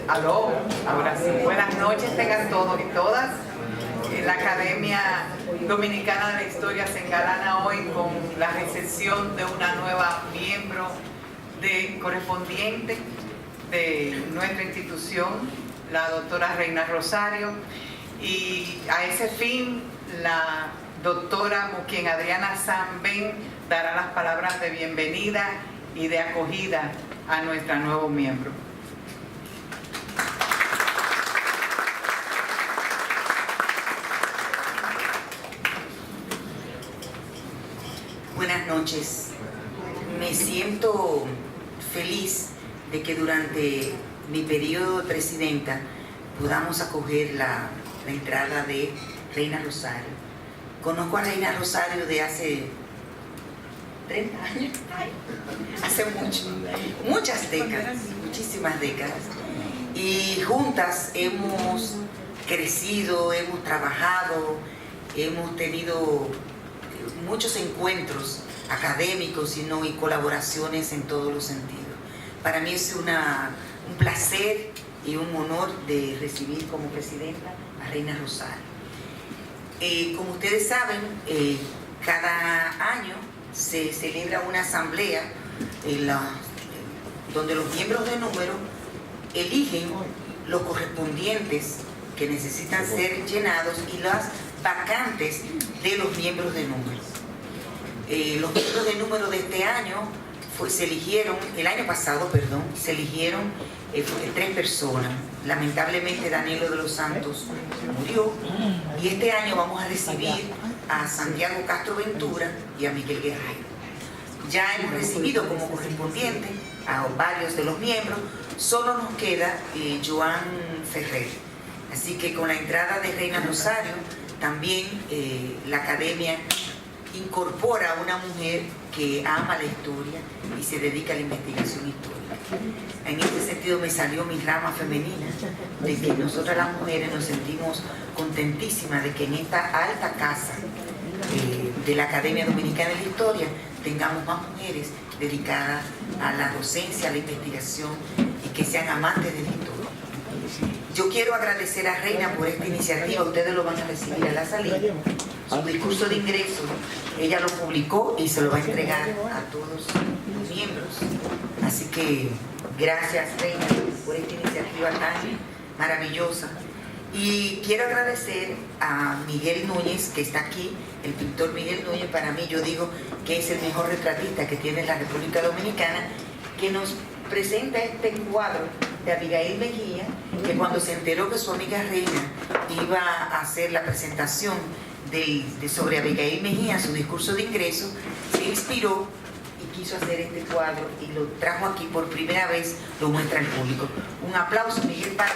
Aló, ahora sí. Buenas noches tengan todos y todas. La Academia Dominicana de la Historia se engalana hoy con la recepción de una nueva miembro correspondiente de nuestra institución, la doctora Reina Rosario, y a ese fin la doctora Muquien Adriana Sambén dará las palabras de bienvenida y de acogida a nuestra nuevo miembro. Buenas noches. Me siento feliz de que durante mi periodo de presidenta podamos acoger la entrada de Reina Rosario. Conozco a Reina Rosario de hace 30 años, hace muchas décadas, muchísimas décadas. Y juntas hemos crecido, hemos trabajado, hemos tenido muchos encuentros académicos y colaboraciones en todos los sentidos. Para mí es un placer y un honor de recibir como presidenta a Reina Rosario. Como ustedes saben, cada año se celebra una asamblea donde los miembros de número eligen los correspondientes que necesitan ser llenados y las vacantes de los miembros de número. Los miembros de número de este año el año pasado se eligieron 3 personas. Lamentablemente Danilo de los Santos murió y este año vamos a recibir a Santiago Castro Ventura y a Miguel Guerrero. Ya hemos recibido como correspondiente a varios de los miembros, solo nos queda Joan Ferrer. Así que con la entrada de Reina Rosario, también la Academia incorpora a una mujer que ama la historia y se dedica a la investigación histórica. En este sentido me salió mi rama femenina, de que nosotras las mujeres nos sentimos contentísimas de que en esta alta casa de la Academia Dominicana de la Historia tengamos más mujeres dedicadas a la docencia, a la investigación y que sean amantes de la historia. Yo quiero agradecer a Reina por esta iniciativa, ustedes lo van a recibir a la salida. Su discurso de ingreso, ella lo publicó y se lo va a entregar a todos los miembros. Así que gracias, Reina, por esta iniciativa tan maravillosa. Y quiero agradecer a Miguel Núñez, que está aquí, el pintor Miguel Núñez. Para mí, yo digo que es el mejor retratista que tiene la República Dominicana, que nos presenta este cuadro de Abigail Mejía, que cuando se enteró que su amiga Reina iba a hacer la presentación sobre Abigail Mejía, su discurso de ingreso, se inspiró y quiso hacer este cuadro y lo trajo aquí por primera vez, lo muestra al público. Un aplauso, Miguel, para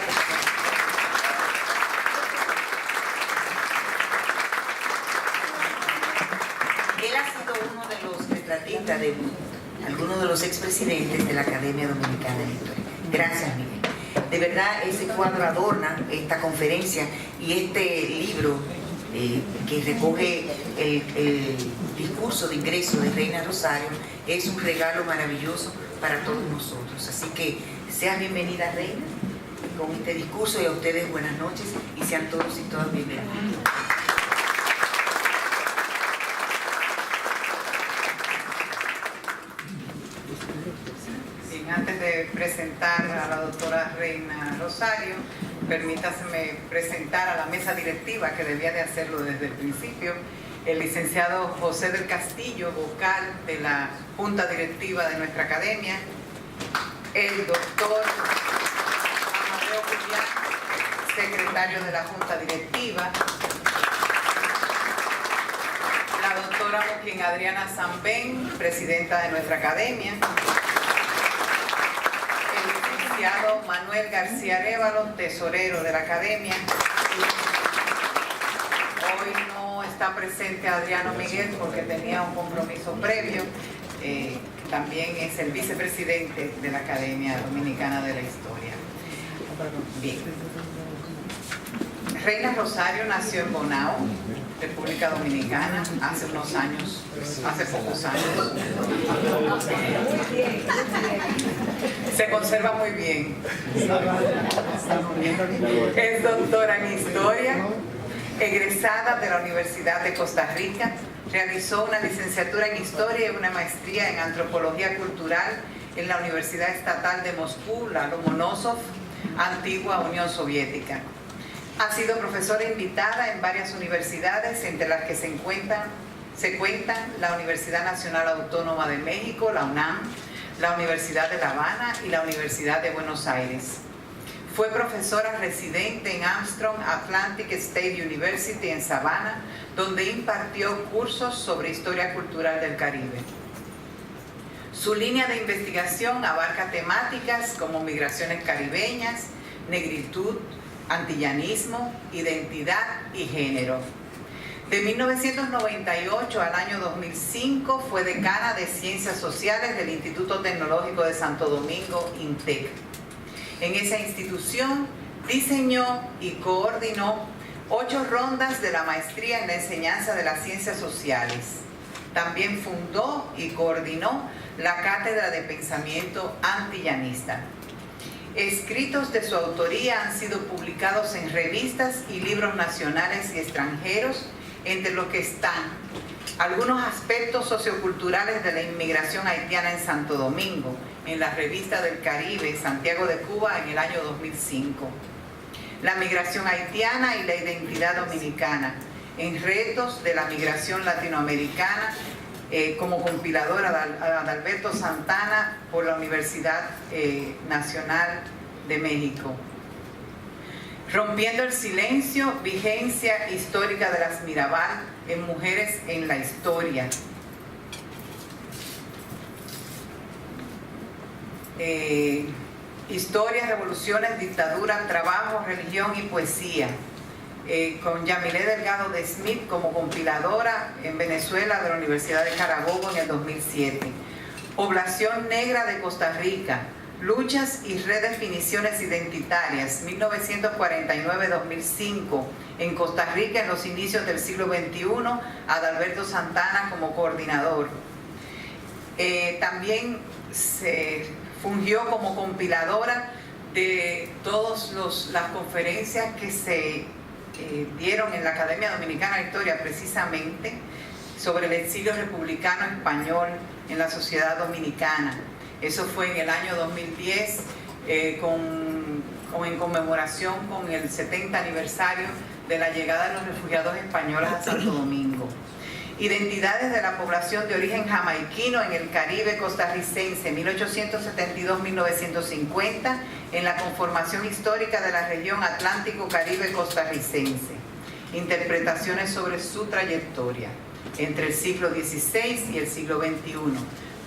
él ha sido uno de los retratistas de algunos de los expresidentes de la Academia Dominicana de la Historia. Gracias, Miguel. De verdad, ese cuadro adorna esta conferencia y este libro que recoge el discurso de ingreso de Reina Rosario es un regalo maravilloso para todos nosotros. Así que seas bienvenida, Reina, con este discurso, y a ustedes buenas noches y sean todos y todas bienvenidos. Antes de presentar a la doctora Reina Rosario, permítaseme presentar a la mesa directiva, que debía de hacerlo desde el principio, el licenciado José del Castillo, vocal de la Junta Directiva de nuestra Academia, el doctor Amadeo Julián, secretario de la Junta Directiva, la doctora Muquien Adriana Sambén, presidenta de nuestra Academia, Manuel García Arévalo, tesorero de la Academia. Hoy no está presente Adriano Miguel porque tenía un compromiso previo. También es el vicepresidente de la Academia Dominicana de la Historia. Bien. Reina Rosario nació en Bonao, República Dominicana, hace unos años, hace pocos años. Se conserva muy bien. Es doctora en Historia, egresada de la Universidad de Costa Rica. Realizó una licenciatura en Historia y una maestría en Antropología Cultural en la Universidad Estatal de Moscú, la Lomonosov, antigua Unión Soviética. Ha sido profesora invitada en varias universidades, entre las que se cuentan la Universidad Nacional Autónoma de México, la UNAM, la Universidad de La Habana y la Universidad de Buenos Aires. Fue profesora residente en Armstrong Atlantic State University en Savannah, donde impartió cursos sobre historia cultural del Caribe. Su línea de investigación abarca temáticas como migraciones caribeñas, negritud, antillanismo, identidad y género. De 1998 al año 2005 fue decana de Ciencias Sociales del Instituto Tecnológico de Santo Domingo, INTEC. En esa institución diseñó y coordinó 8 rondas de la maestría en la enseñanza de las ciencias sociales. También fundó y coordinó la Cátedra de Pensamiento Antillanista. Escritos de su autoría han sido publicados en revistas y libros nacionales y extranjeros, entre los que están algunos aspectos socioculturales de la inmigración haitiana en Santo Domingo, en la Revista del Caribe, Santiago de Cuba, en el año 2005. La migración haitiana y la identidad dominicana, en Retos de la Migración Latinoamericana, como compiladora Adalberto Santana por la Universidad Nacional de México. Rompiendo el silencio, vigencia histórica de las Mirabal en Mujeres en la Historia. Historia, revoluciones, dictadura, trabajo, religión y poesía. Con Yamilé Delgado de Smith como compiladora en Venezuela de la Universidad de Carabobo en el 2007. Población negra de Costa Rica, luchas y redefiniciones identitarias, 1949-2005, en Costa Rica en los inicios del siglo XXI, Adalberto Santana como coordinador. También se fungió como compiladora de todas las conferencias que se dieron en la Academia Dominicana de Historia, precisamente sobre el exilio republicano español en la sociedad dominicana. Eso fue en el año 2010, en conmemoración con el 70 aniversario de la llegada de los refugiados españoles a Santo Domingo. Identidades de la población de origen jamaiquino en el Caribe costarricense, 1872-1950, en la conformación histórica de la región Atlántico-Caribe costarricense. Interpretaciones sobre su trayectoria entre el siglo XVI y el siglo XXI,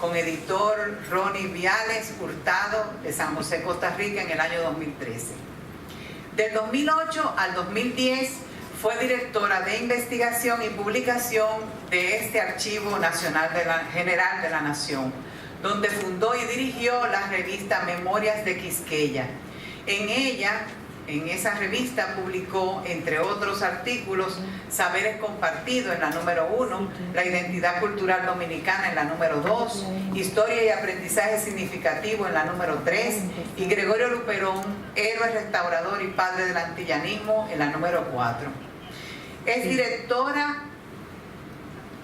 con editor Ronnie Viales Hurtado de San José, Costa Rica, en el año 2013. Del 2008 al 2010 fue directora de investigación y publicación de este Archivo Nacional General de la Nación, donde fundó y dirigió la revista Memorias de Quisqueya. En esa revista publicó, entre otros artículos, Saberes Compartidos en la número 1, La Identidad Cultural Dominicana en la número 2, Historia y Aprendizaje Significativo en la número 3, y Gregorio Luperón, Héroe Restaurador y Padre del Antillanismo en la número 4. Es directora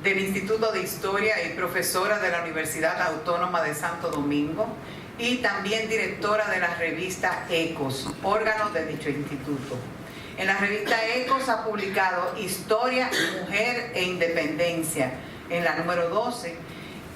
del Instituto de Historia y profesora de la Universidad Autónoma de Santo Domingo, y también directora de la revista Ecos, órgano de dicho instituto. En la revista Ecos ha publicado Historia, Mujer e Independencia, en la número 12,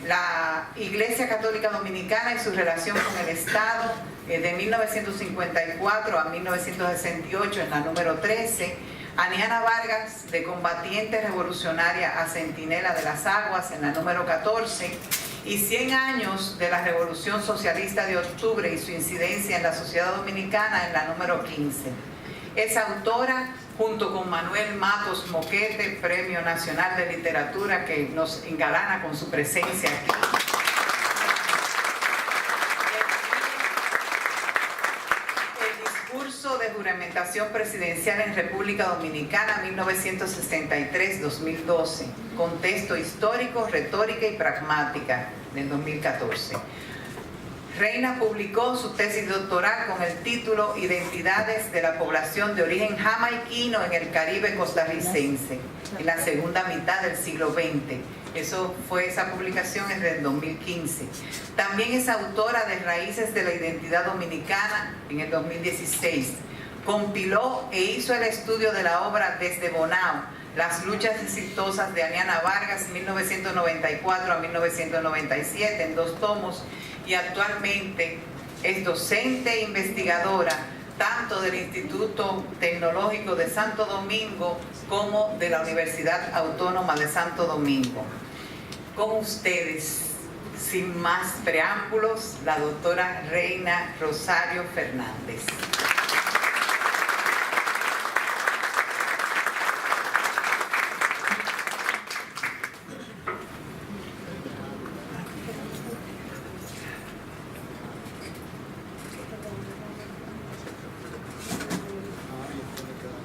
la Iglesia Católica Dominicana y su relación con el Estado, de 1954 a 1968, en la número 13, Aniana Vargas, de combatiente revolucionaria a Centinela de las Aguas, en la número 14, y 100 años de la Revolución Socialista de Octubre y su incidencia en la sociedad dominicana, en la número 15. Es autora, junto con Manuel Matos Moquete, Premio Nacional de Literatura, que nos engalana con su presencia aquí. El discurso de juramentación presidencial en República Dominicana, 1963-2012, contexto histórico, retórica y pragmática, del 2014. Reina publicó su tesis doctoral con el título Identidades de la población de origen jamaiquino en el Caribe costarricense, en la segunda mitad del siglo XX. Esa publicación es del 2015. También es autora de Raíces de la Identidad Dominicana en el 2016. Compiló e hizo el estudio de la obra Desde Bonao, Las luchas exitosas de Aniana Vargas, 1994 a 1997, en 2 tomos, y actualmente es docente e investigadora tanto del Instituto Tecnológico de Santo Domingo como de la Universidad Autónoma de Santo Domingo. Con ustedes, sin más preámbulos, la doctora Reina Rosario Fernández.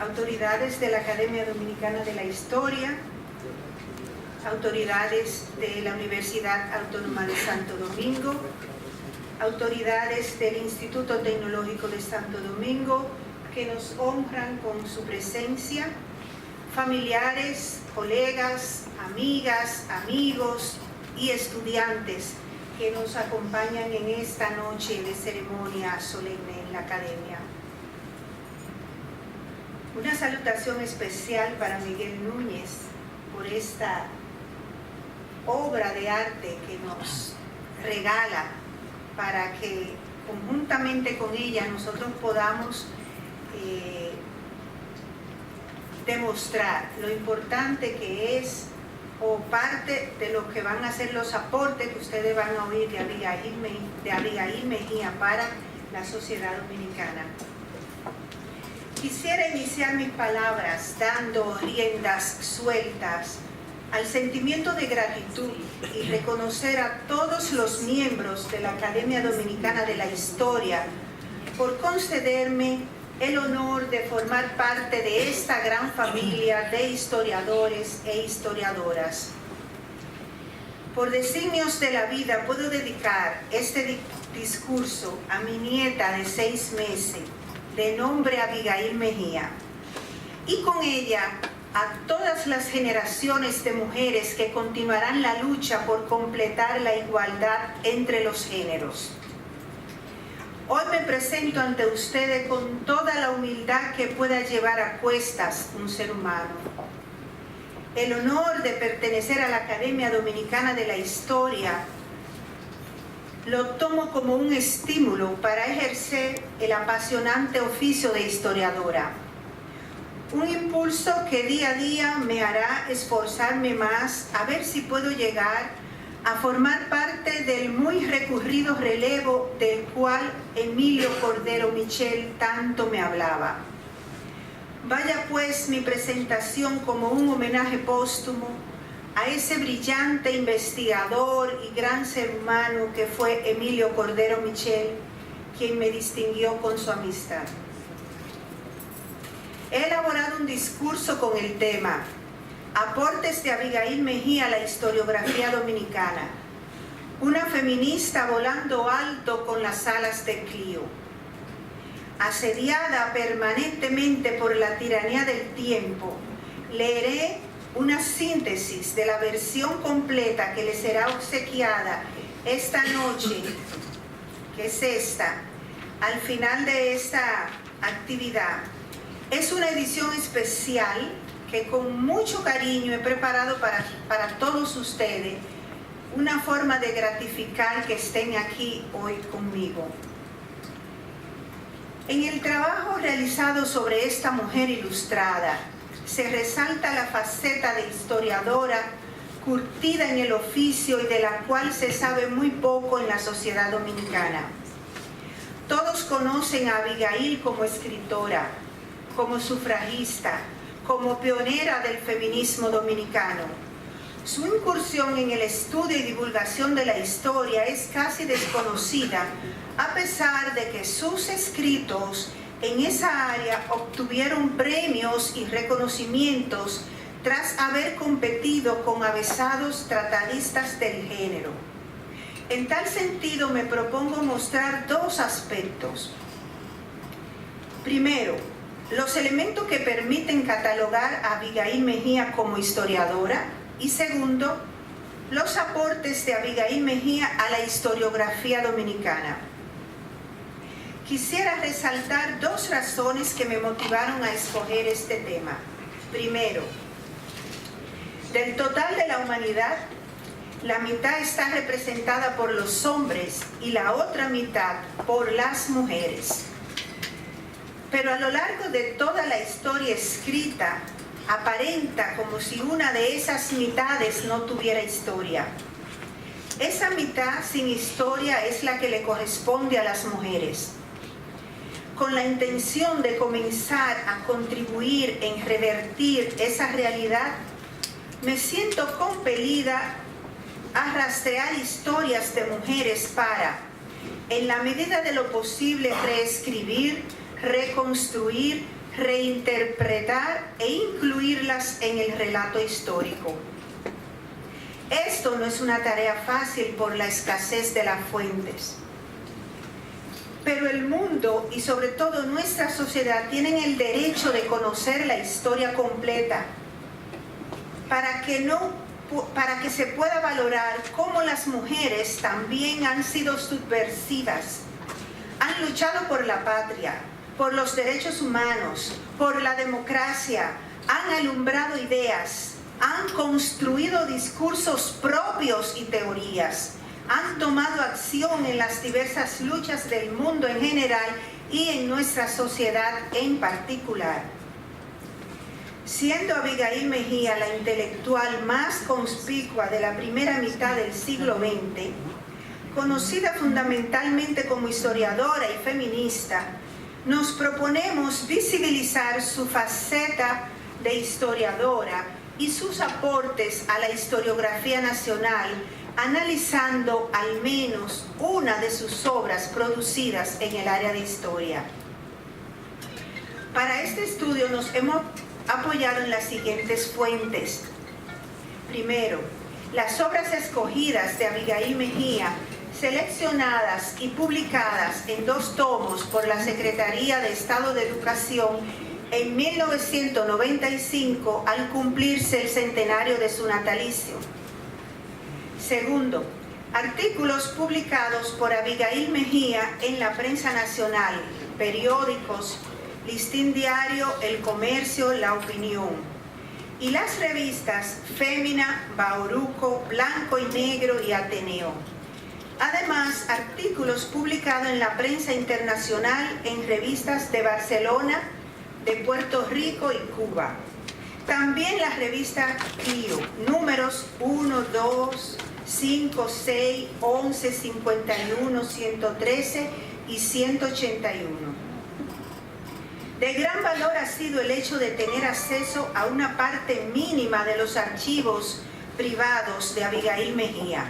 Autoridades de la Academia Dominicana de la Historia, autoridades de la Universidad Autónoma de Santo Domingo, autoridades del Instituto Tecnológico de Santo Domingo que nos honran con su presencia, familiares, colegas, amigas, amigos y estudiantes que nos acompañan en esta noche de ceremonia solemne en la Academia. Una salutación especial para Miguel Núñez por esta obra de arte que nos regala para que conjuntamente con ella nosotros podamos demostrar lo importante que es o parte de lo que van a ser los aportes que ustedes van a oír de Abigail Mejía para la sociedad dominicana. Quisiera iniciar mis palabras dando riendas sueltas al sentimiento de gratitud y reconocer a todos los miembros de la Academia Dominicana de la Historia por concederme el honor de formar parte de esta gran familia de historiadores e historiadoras. Por designios de la vida puedo dedicar este discurso a mi nieta de 6 meses, de nombre Abigail Mejía, y con ella a todas las generaciones de mujeres que continuarán la lucha por completar la igualdad entre los géneros. Hoy me presento ante ustedes con toda la humildad que pueda llevar a cuestas un ser humano. El honor de pertenecer a la Academia Dominicana de la Historia lo tomo como un estímulo para ejercer el apasionante oficio de historiadora. Un impulso que día a día me hará esforzarme más a ver si puedo llegar a formar parte del muy recurrido relevo del cual Emilio Cordero Michel tanto me hablaba. Vaya pues mi presentación como un homenaje póstumo a ese brillante investigador y gran ser humano que fue Emilio Cordero Michel, quien me distinguió con su amistad. He elaborado un discurso con el tema Aportes de Abigail Mejía a la historiografía dominicana, una feminista volando alto con las alas de Clio. Asediada permanentemente por la tiranía del tiempo, leeré una síntesis de la versión completa que le será obsequiada esta noche, que es esta, al final de esta actividad. Es una edición especial que con mucho cariño he preparado para todos ustedes, una forma de gratificar que estén aquí hoy conmigo. En el trabajo realizado sobre esta mujer ilustrada, se resalta la faceta de historiadora curtida en el oficio y de la cual se sabe muy poco en la sociedad dominicana. Todos conocen a Abigail como escritora, como sufragista, como pionera del feminismo dominicano. Su incursión en el estudio y divulgación de la historia es casi desconocida, a pesar de que sus escritos en esa área obtuvieron premios y reconocimientos tras haber competido con avesados tratadistas del género. En tal sentido, me propongo mostrar dos aspectos. Primero, los elementos que permiten catalogar a Abigail Mejía como historiadora. Y segundo, los aportes de Abigail Mejía a la historiografía dominicana. Quisiera resaltar dos razones que me motivaron a escoger este tema. Primero, del total de la humanidad, la mitad está representada por los hombres y la otra mitad por las mujeres. Pero a lo largo de toda la historia escrita, aparenta como si una de esas mitades no tuviera historia. Esa mitad sin historia es la que le corresponde a las mujeres. Con la intención de comenzar a contribuir en revertir esa realidad, me siento compelida a rastrear historias de mujeres para, en la medida de lo posible, reescribir, reconstruir, reinterpretar e incluirlas en el relato histórico. Esto no es una tarea fácil por la escasez de las fuentes. Pero el mundo y sobre todo nuestra sociedad tienen el derecho de conocer la historia completa para que se pueda valorar cómo las mujeres también han sido subversivas, han luchado por la patria, por los derechos humanos, por la democracia, han alumbrado ideas, han construido discursos propios y teorías, han tomado acción en las diversas luchas del mundo en general y en nuestra sociedad en particular. Siendo Abigail Mejía la intelectual más conspicua de la primera mitad del siglo XX, conocida fundamentalmente como historiadora y feminista, nos proponemos visibilizar su faceta de historiadora y sus aportes a la historiografía nacional, analizando al menos una de sus obras producidas en el área de historia. Para este estudio nos hemos apoyado en las siguientes fuentes. Primero, las obras escogidas de Abigail Mejía, seleccionadas y publicadas en 2 tomos por la Secretaría de Estado de Educación en 1995 al cumplirse el centenario de su natalicio. Segundo, artículos publicados por Abigail Mejía en la prensa nacional, periódicos, Listín Diario, El Comercio, La Opinión, y las revistas Fémina, Bauruco, Blanco y Negro y Ateneo. Además, artículos publicados en la prensa internacional en revistas de Barcelona, de Puerto Rico y Cuba. También la revista Clio, números 1, 2, 5, 6, 11, 51, 113 y 181. De gran valor ha sido el hecho de tener acceso a una parte mínima de los archivos privados de Abigail Mejía,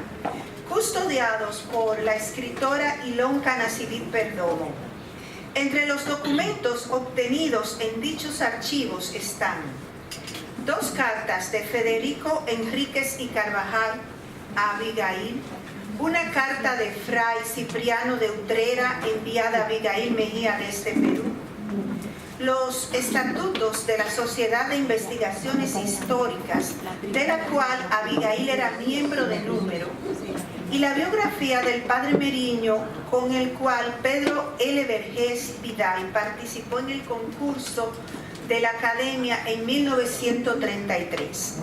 custodiados por la escritora Ilonka Nasidit Perdomo. Entre los documentos obtenidos en dichos archivos están 2 cartas de Federico Enríquez y Carvajal a Abigail, una carta de Fray Cipriano de Utrera enviada a Abigail Mejía desde Perú, los estatutos de la Sociedad de Investigaciones Históricas, de la cual Abigail era miembro de número, y la biografía del padre Meriño, con el cual Pedro L. Vergés Vidal participó en el concurso de la Academia en 1933.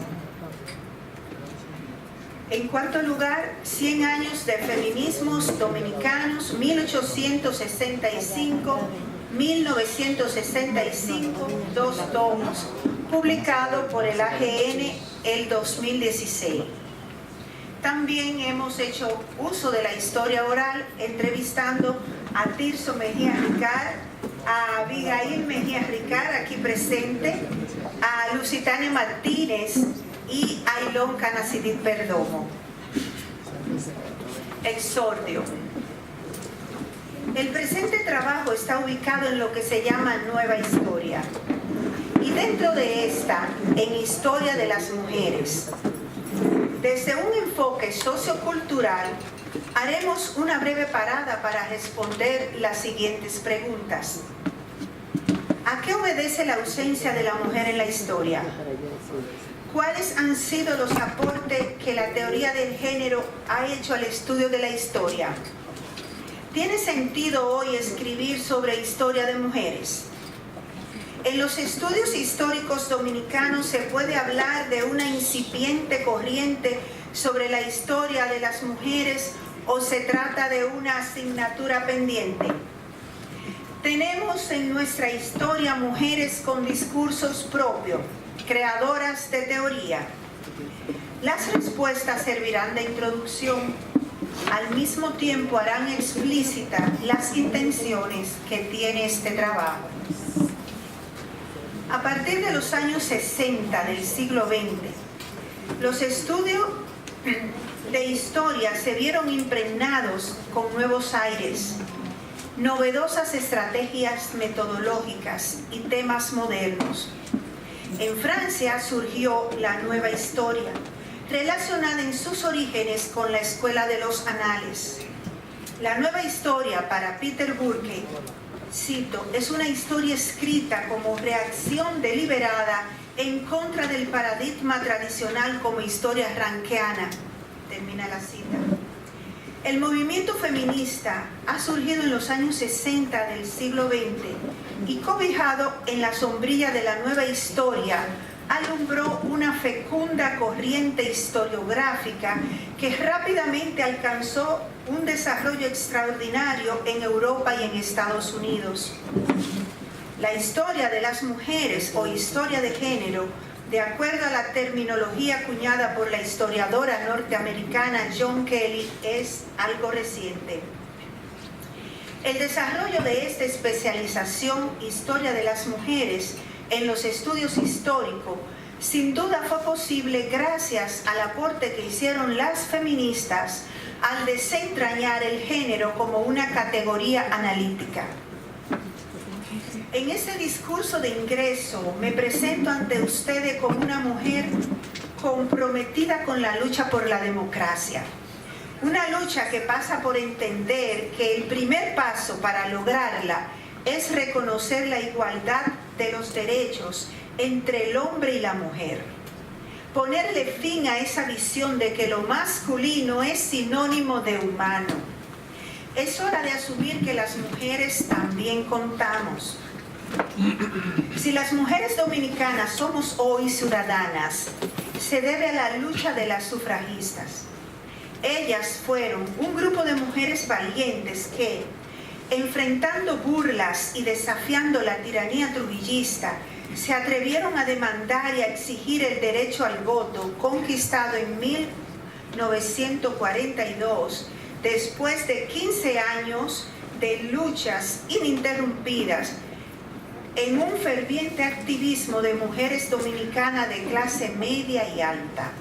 En cuarto lugar, 100 años de feminismos dominicanos, 1865-1965, 2 tomos, publicado por el AGN el 2016. También hemos hecho uso de la historia oral, entrevistando a Tirso Mejía Ricard, a Abigail Mejía Ricard, aquí presente, a Lusitania Martínez y a Ilonka Nasidit Perdomo. Exordio. El presente trabajo está ubicado en lo que se llama Nueva Historia, y dentro de esta, en Historia de las Mujeres. Desde un enfoque sociocultural, Haremos una breve parada para responder las siguientes preguntas. ¿A qué obedece la ausencia de la mujer en la historia? ¿Cuáles han sido los aportes que la teoría del género ha hecho al estudio de la historia? ¿Tiene sentido hoy escribir sobre historia de mujeres? En los estudios históricos dominicanos se puede hablar de una incipiente corriente sobre la historia de las mujeres o se trata de una asignatura pendiente. Tenemos en nuestra historia mujeres con discursos propios, creadoras de teoría. Las respuestas servirán de introducción. Al mismo tiempo harán explícitas las intenciones que tiene este trabajo. A partir de los años 60 del siglo XX, los estudios de historia se vieron impregnados con nuevos aires, novedosas estrategias metodológicas y temas modernos. En Francia surgió la nueva historia, relacionada en sus orígenes con la escuela de los anales. La nueva historia para Peter Burke, cito, es una historia escrita como reacción deliberada en contra del paradigma tradicional como historia rankeana. Termina la cita. El movimiento feminista ha surgido en los años 60 del siglo XX y cobijado en la sombrilla de la nueva historia, alumbró una fecunda corriente historiográfica que rápidamente alcanzó un desarrollo extraordinario en Europa y en Estados Unidos. La historia de las mujeres o historia de género, de acuerdo a la terminología acuñada por la historiadora norteamericana John Kelly, es algo reciente. El desarrollo de esta especialización, historia de las mujeres, en los estudios históricos, sin duda fue posible gracias al aporte que hicieron las feministas al desentrañar el género como una categoría analítica. En este discurso de ingreso me presento ante ustedes como una mujer comprometida con la lucha por la democracia. Una lucha que pasa por entender que el primer paso para lograrla es reconocer la igualdad de los derechos entre el hombre y la mujer. Ponerle fin a esa visión de que lo masculino es sinónimo de humano. Es hora de asumir que las mujeres también contamos. Si las mujeres dominicanas somos hoy ciudadanas, se debe a la lucha de las sufragistas. Ellas fueron un grupo de mujeres valientes que, enfrentando burlas y desafiando la tiranía trujillista, se atrevieron a demandar y a exigir el derecho al voto conquistado en 1942, después de 15 años de luchas ininterrumpidas en un ferviente activismo de mujeres dominicanas de clase media y alta.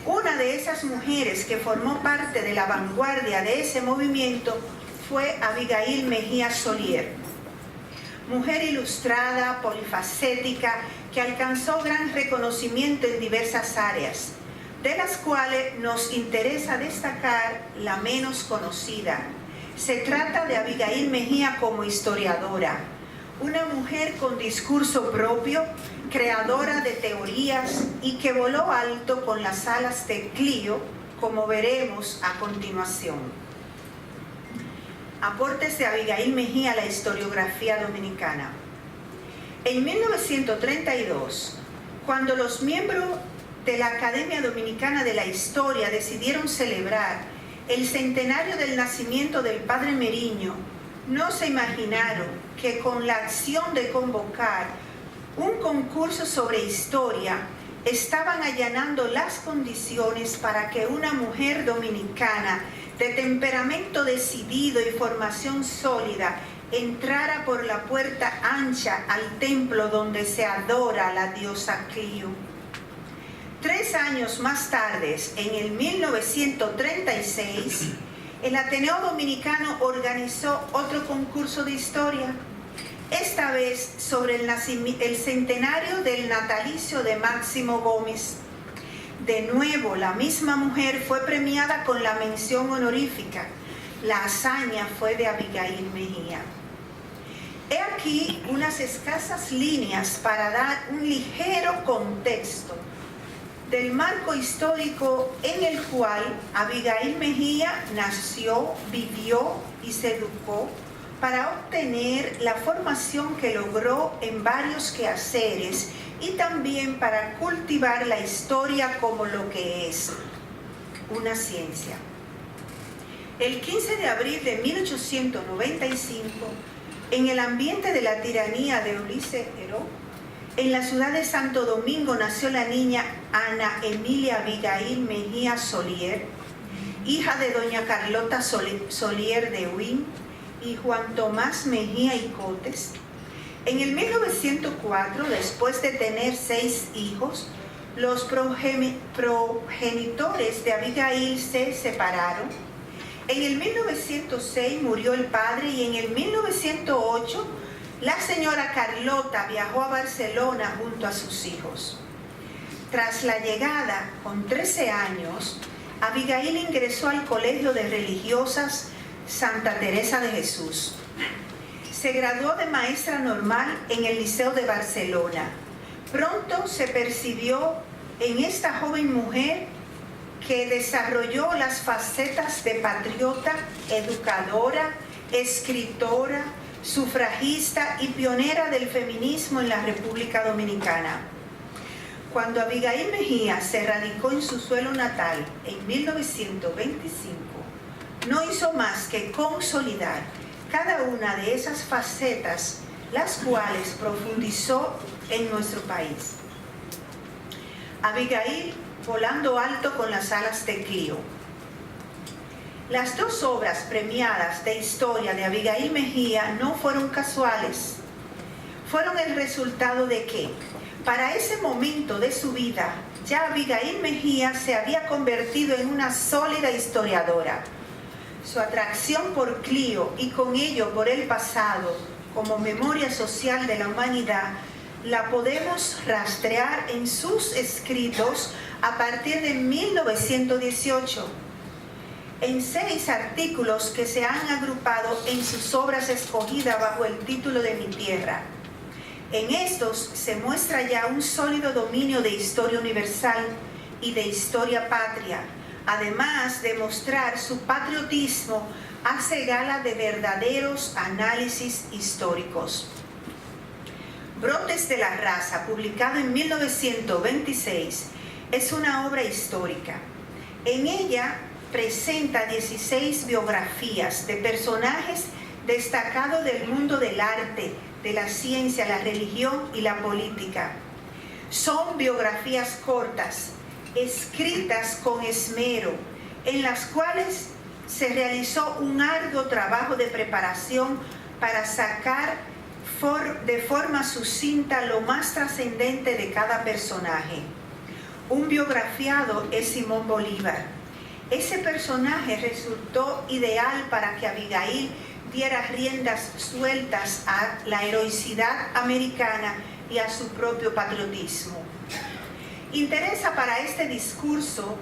Una de esas mujeres que formó parte de la vanguardia de ese movimiento fue Abigail Mejía Solier, mujer ilustrada, polifacética, que alcanzó gran reconocimiento en diversas áreas, de las cuales nos interesa destacar la menos conocida. Se trata de Abigail Mejía como historiadora, una mujer con discurso propio, creadora de teorías y que voló alto con las alas de Clio, como veremos a continuación. Aportes de Abigail Mejía a la historiografía dominicana. En 1932, cuando los miembros de la Academia Dominicana de la Historia decidieron celebrar el centenario del nacimiento del Padre Meriño, no se imaginaron que con la acción de convocar un concurso sobre historia estaban allanando las condiciones para que una mujer dominicana de temperamento decidido y formación sólida entrara por la puerta ancha al templo donde se adora a la diosa Clio. 3 años más tarde, en el 1936, el Ateneo Dominicano organizó otro concurso de historia, esta vez sobre el centenario del natalicio de Máximo Gómez. de nuevo, la misma mujer fue premiada con la mención honorífica. La hazaña fue de Abigail Mejía. He aquí unas escasas líneas para dar un ligero contexto del marco histórico en el cual Abigail Mejía nació, vivió y se educó para obtener la formación que logró en varios quehaceres y también para cultivar la historia como lo que es, una ciencia. El 15 de abril de 1895, en el ambiente de la tiranía de Ulises Heró, en la ciudad de Santo Domingo nació la niña Ana Emilia Abigail Mejía Solier, hija de doña Carlota Solier de Huín y Juan Tomás Mejía y Cotes. En el 1904, después de tener 6 hijos, los progenitores de Abigail se separaron. En el 1906 murió el padre y en el 1908 la señora Carlota viajó a Barcelona junto a sus hijos. Tras la llegada, con 13 años, Abigail ingresó al Colegio de Religiosas Santa Teresa de Jesús. Se graduó de maestra normal en el Liceo de Barcelona. Pronto se percibió en esta joven mujer que desarrolló las facetas de patriota, educadora, escritora, sufragista y pionera del feminismo en la República Dominicana. Cuando Abigail Mejía se radicó en su suelo natal en 1925, no hizo más que consolidar cada una de esas facetas, las cuales profundizó en nuestro país. Abigail volando alto con las alas de Clio. Las 2 obras premiadas de historia de Abigail Mejía no fueron casuales. Fueron el resultado de que, para ese momento de su vida, ya Abigail Mejía se había convertido en una sólida historiadora. Su atracción por Clio y con ello por el pasado, como memoria social de la humanidad, la podemos rastrear en sus escritos a partir de 1918. En 6 artículos que se han agrupado en sus obras escogidas bajo el título de Mi Tierra. En estos se muestra ya un sólido dominio de historia universal y de historia patria. Además de mostrar su patriotismo, hace gala de verdaderos análisis históricos. Brotes de la Raza, publicado en 1926, es una obra histórica. En ella presenta 16 biografías de personajes destacados del mundo del arte, de la ciencia, la religión y la política. Son biografías cortas, escritas con esmero, en las cuales se realizó un arduo trabajo de preparación para sacar de forma sucinta lo más trascendente de cada personaje. Un biografiado es Simón Bolívar. Ese personaje resultó ideal para que Abigail diera riendas sueltas a la heroicidad americana y a su propio patriotismo. Interesa para este discurso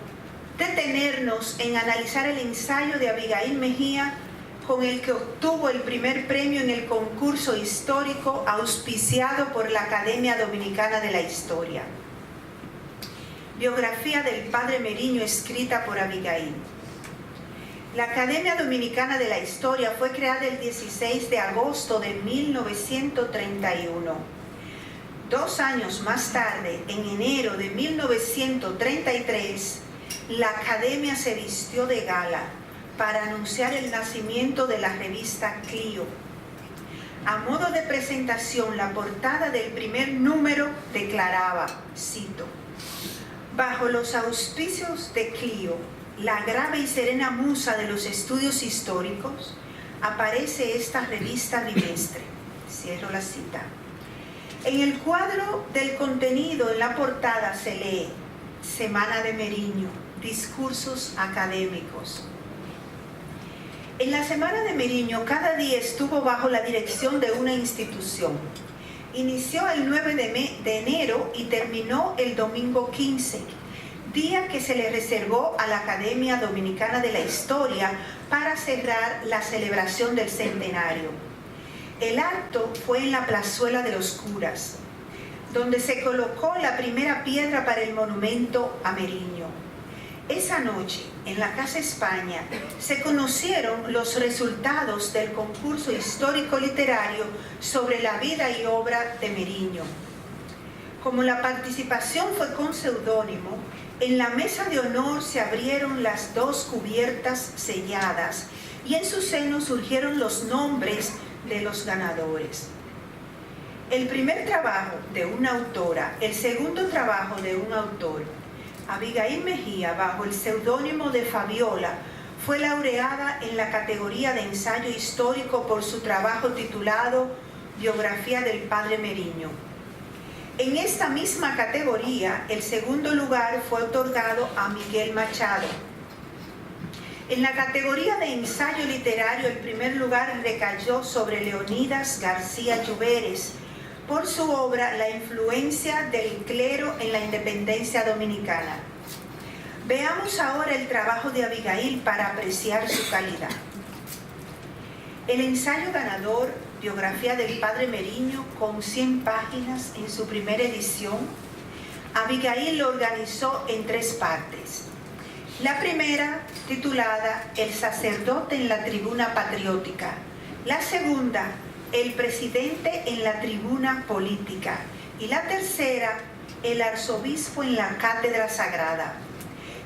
detenernos en analizar el ensayo de Abigail Mejía, con el que obtuvo el primer premio en el concurso histórico auspiciado por la Academia Dominicana de la Historia. Biografía del Padre Meriño escrita por Abigail. La Academia Dominicana de la Historia fue creada el 16 de agosto de 1931. 2 años más tarde, en enero de 1933, la Academia se vistió de gala para anunciar el nacimiento de la revista Clio. A modo de presentación, la portada del primer número declaraba, cito: bajo los auspicios de Clio, la grave y serena musa de los estudios históricos, aparece esta revista bimestre. Cierro la cita. En el cuadro del contenido en la portada se lee: Semana de Meriño, discursos académicos. En la Semana de Meriño, cada día estuvo bajo la dirección de una institución. Inició el 9 de enero y terminó el domingo 15. día que se le reservó a la Academia Dominicana de la Historia para cerrar la celebración del centenario. El acto fue en la Plazuela de los Curas, donde se colocó la primera piedra para el monumento a Meriño. Esa noche, en la Casa España, se conocieron los resultados del concurso histórico-literario sobre la vida y obra de Meriño. Como la participación fue con seudónimo, en la mesa de honor se abrieron las dos cubiertas selladas y en su seno surgieron los nombres de los ganadores. El primer trabajo de una autora, el segundo trabajo de un autor, Abigail Mejía, bajo el seudónimo de Fabiola, fue laureada en la categoría de ensayo histórico por su trabajo titulado Biografía del Padre Meriño. En esta misma categoría, el segundo lugar fue otorgado a Miguel Machado. En la categoría de ensayo literario, el primer lugar recayó sobre Leonidas García Lluveres por su obra La influencia del clero en la independencia dominicana. Veamos ahora el trabajo de Abigail para apreciar su calidad. El ensayo ganador, Biografía del Padre Meriño, con 100 páginas en su primera edición, Abigail lo organizó en 3 partes. La primera, titulada El sacerdote en la tribuna patriótica. La segunda, El presidente en la tribuna política. Y la tercera, El arzobispo en la cátedra sagrada.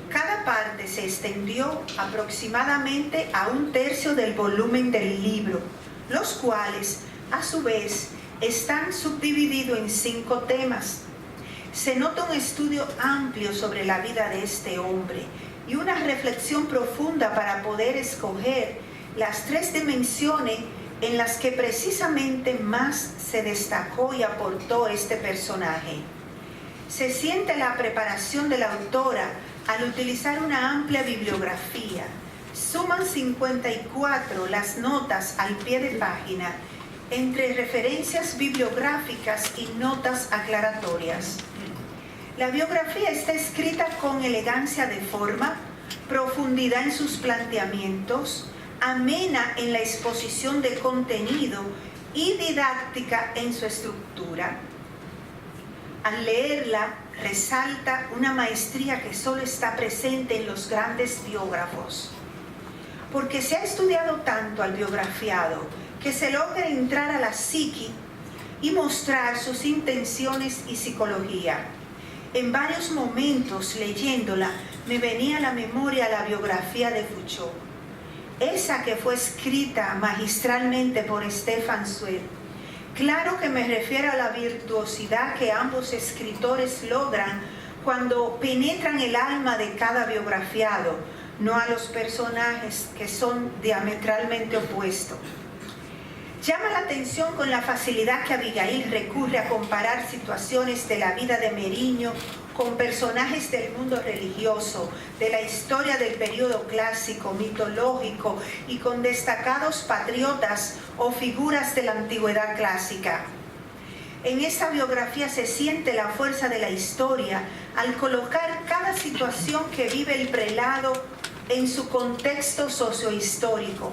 Cada parte se extendió aproximadamente a 1/3 del volumen del libro, los cuales, a su vez, están subdivididos en 5 temas. Se nota un estudio amplio sobre la vida de este hombre y una reflexión profunda para poder escoger las 3 dimensiones en las que precisamente más se destacó y aportó este personaje. Se siente la preparación de la autora al utilizar una amplia bibliografía. Suman 54 las notas al pie de página, entre referencias bibliográficas y notas aclaratorias. La biografía está escrita con elegancia de forma, profundidad en sus planteamientos, amena en la exposición de contenido y didáctica en su estructura. Al leerla, resalta una maestría que solo está presente en los grandes biógrafos. Porque se ha estudiado tanto al biografiado que se logra entrar a la psique y mostrar sus intenciones y psicología. En varios momentos, leyéndola, me venía a la memoria la biografía de Foucault, esa que fue escrita magistralmente por Stefan Zweig. Claro que me refiero a la virtuosidad que ambos escritores logran cuando penetran el alma de cada biografiado, no a los personajes que son diametralmente opuestos. Llama la atención con la facilidad que Abigail recurre a comparar situaciones de la vida de Meriño con personajes del mundo religioso, de la historia del periodo clásico, mitológico y con destacados patriotas o figuras de la antigüedad clásica. En esta biografía se siente la fuerza de la historia al colocar cada situación que vive el prelado en su contexto sociohistórico.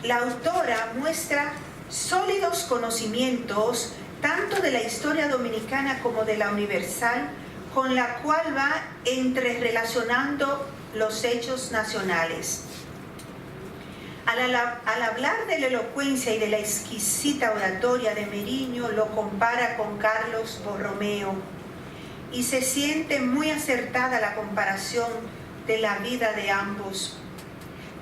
La autora muestra sólidos conocimientos tanto de la historia dominicana como de la universal, con la cual va entrerelacionando los hechos nacionales. Al hablar de la elocuencia y de la exquisita oratoria de Meriño, lo compara con Carlos Borromeo y se siente muy acertada la comparación de la vida de ambos.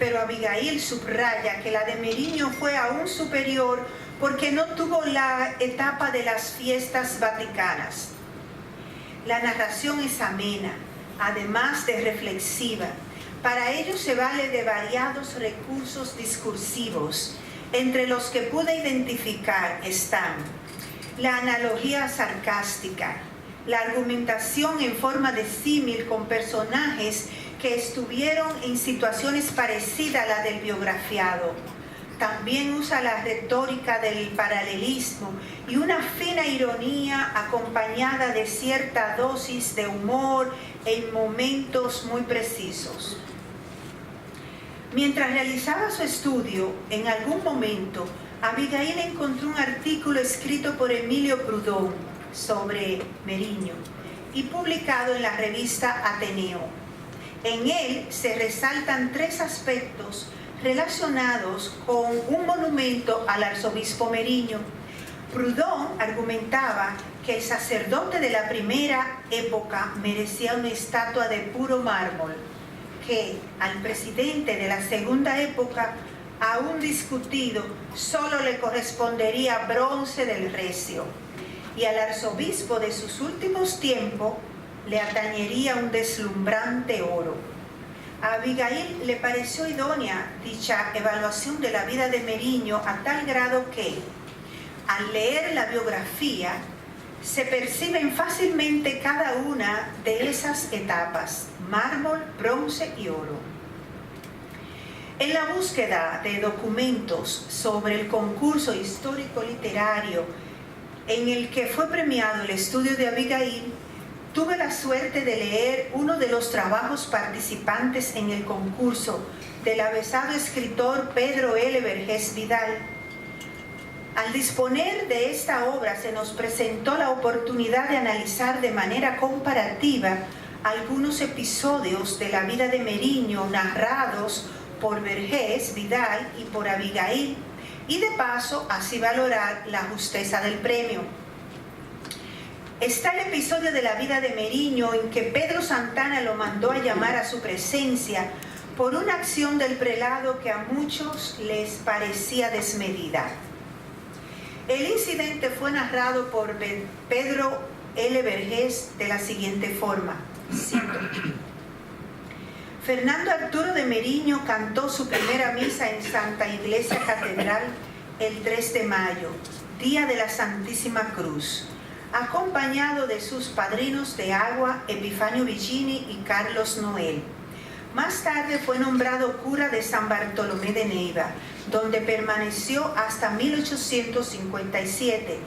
Pero Abigail subraya que la de Meriño fue aún superior porque no tuvo la etapa de las fiestas vaticanas. La narración es amena, además de reflexiva. Para ello se vale de variados recursos discursivos. Entre los que pude identificar están la analogía sarcástica, la argumentación en forma de símil con personajes que estuvieron en situaciones parecidas a la del biografiado, también usa la retórica del paralelismo y una fina ironía acompañada de cierta dosis de humor en momentos muy precisos. Mientras realizaba su estudio, en algún momento, Abigail encontró un artículo escrito por Emilio Proudhon sobre Meriño y publicado en la revista Ateneo. En él se resaltan 3 aspectos relacionados con un monumento al arzobispo Meriño. Proudhon argumentaba que el sacerdote de la primera época merecía una estatua de puro mármol, que al presidente de la segunda época, aún discutido, solo le correspondería bronce del Recio, y al arzobispo de sus últimos tiempos le atañería un deslumbrante oro. A Abigail le pareció idónea dicha evaluación de la vida de Meriño a tal grado que, al leer la biografía, se perciben fácilmente cada una de esas etapas: mármol, bronce y oro. En la búsqueda de documentos sobre el concurso histórico literario en el que fue premiado el estudio de Abigail, tuve la suerte de leer uno de los trabajos participantes en el concurso del avesado escritor Pedro L. Vergés Vidal. Al disponer de esta obra se nos presentó la oportunidad de analizar de manera comparativa algunos episodios de la vida de Meriño narrados por Vergés Vidal y por Abigail, y de paso así valorar la justeza del premio. Está el episodio de la vida de Meriño en que Pedro Santana lo mandó a llamar a su presencia por una acción del prelado que a muchos les parecía desmedida. El incidente fue narrado por Pedro L. Vergés de la siguiente forma, cito: Fernando Arturo de Meriño cantó su primera misa en Santa Iglesia Catedral el 3 de mayo, día de la Santísima Cruz, acompañado de sus padrinos de agua Epifanio Villini y Carlos Noel. Más tarde fue nombrado cura de San Bartolomé de Neiva, donde permaneció hasta 1857,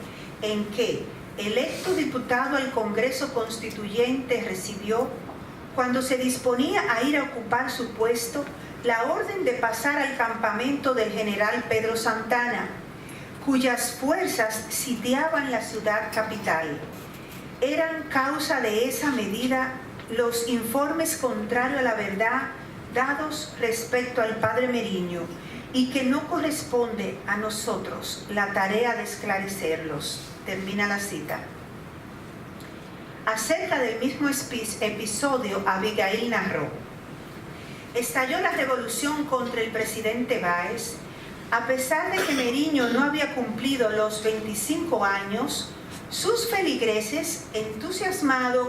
en que, electo diputado al Congreso Constituyente, recibió, cuando se disponía a ir a ocupar su puesto, la orden de pasar al campamento del general Pedro Santana, cuyas fuerzas sitiaban la ciudad capital. Eran causa de esa medida los informes contrarios a la verdad dados respecto al padre Meriño, y que no corresponde a nosotros la tarea de esclarecerlos. Termina la cita. Acerca del mismo episodio, Abigail narró: estalló la revolución contra el presidente Báez. A pesar de que Meriño no había cumplido los 25 años, sus feligreses, entusiasmados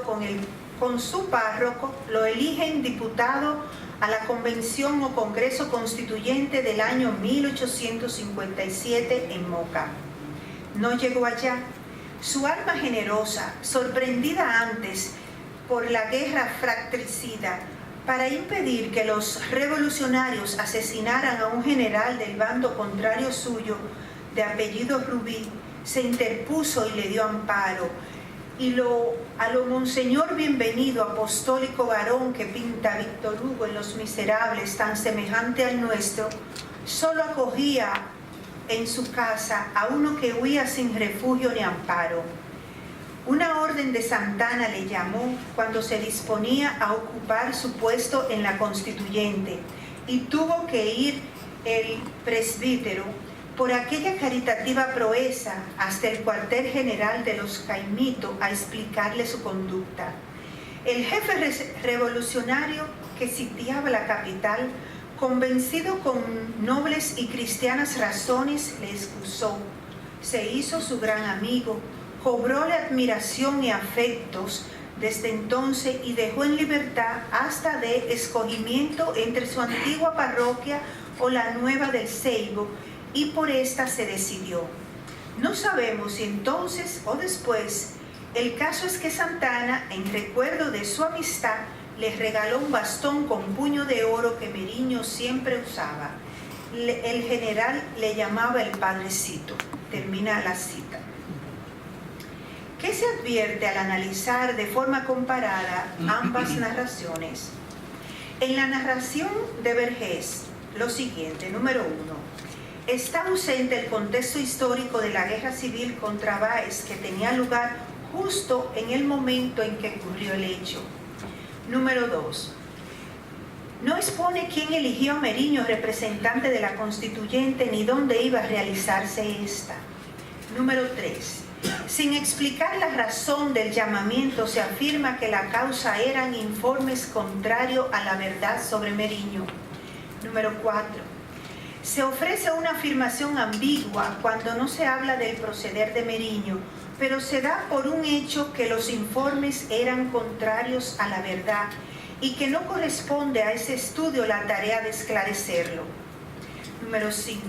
con su párroco, lo eligen diputado a la Convención o Congreso Constituyente del año 1857 en Moca. No llegó allá. Su alma generosa, sorprendida antes por la guerra fratricida, para impedir que los revolucionarios asesinaran a un general del bando contrario suyo, de apellido Rubí, se interpuso y le dio amparo. Y a lo Monseñor Bienvenido, apostólico varón que pinta Víctor Hugo en Los Miserables, tan semejante al nuestro, solo acogía en su casa a uno que huía sin refugio ni amparo. Una orden de Santana le llamó cuando se disponía a ocupar su puesto en la Constituyente, y tuvo que ir el presbítero por aquella caritativa proeza hasta el cuartel general de los Caimito a explicarle su conducta. El jefe revolucionario que sitiaba la capital, convencido con nobles y cristianas razones, le excusó, se hizo su gran amigo, cobróle admiración y afectos desde entonces y dejó en libertad hasta de escogimiento entre su antigua parroquia o la nueva del Ceibo, y por esta se decidió. No sabemos si entonces o después. El caso es que Santana, en recuerdo de su amistad, le regaló un bastón con puño de oro que Meriño siempre usaba. el general le llamaba el padrecito. Termina la cita. ¿Qué se advierte al analizar de forma comparada ambas narraciones? En la narración de Vergés, lo siguiente: número 1. Está ausente el contexto histórico de la guerra civil contra Báez, que tenía lugar justo en el momento en que ocurrió el hecho. Número 2. No expone quién eligió a Meriño representante de la constituyente ni dónde iba a realizarse esta. Número 3. Sin explicar la razón del llamamiento, se afirma que la causa eran informes contrarios a la verdad sobre Meriño. Número 4. Se ofrece una afirmación ambigua cuando no se habla del proceder de Meriño, pero se da por un hecho que los informes eran contrarios a la verdad y que no corresponde a ese estudio la tarea de esclarecerlo. Número 5.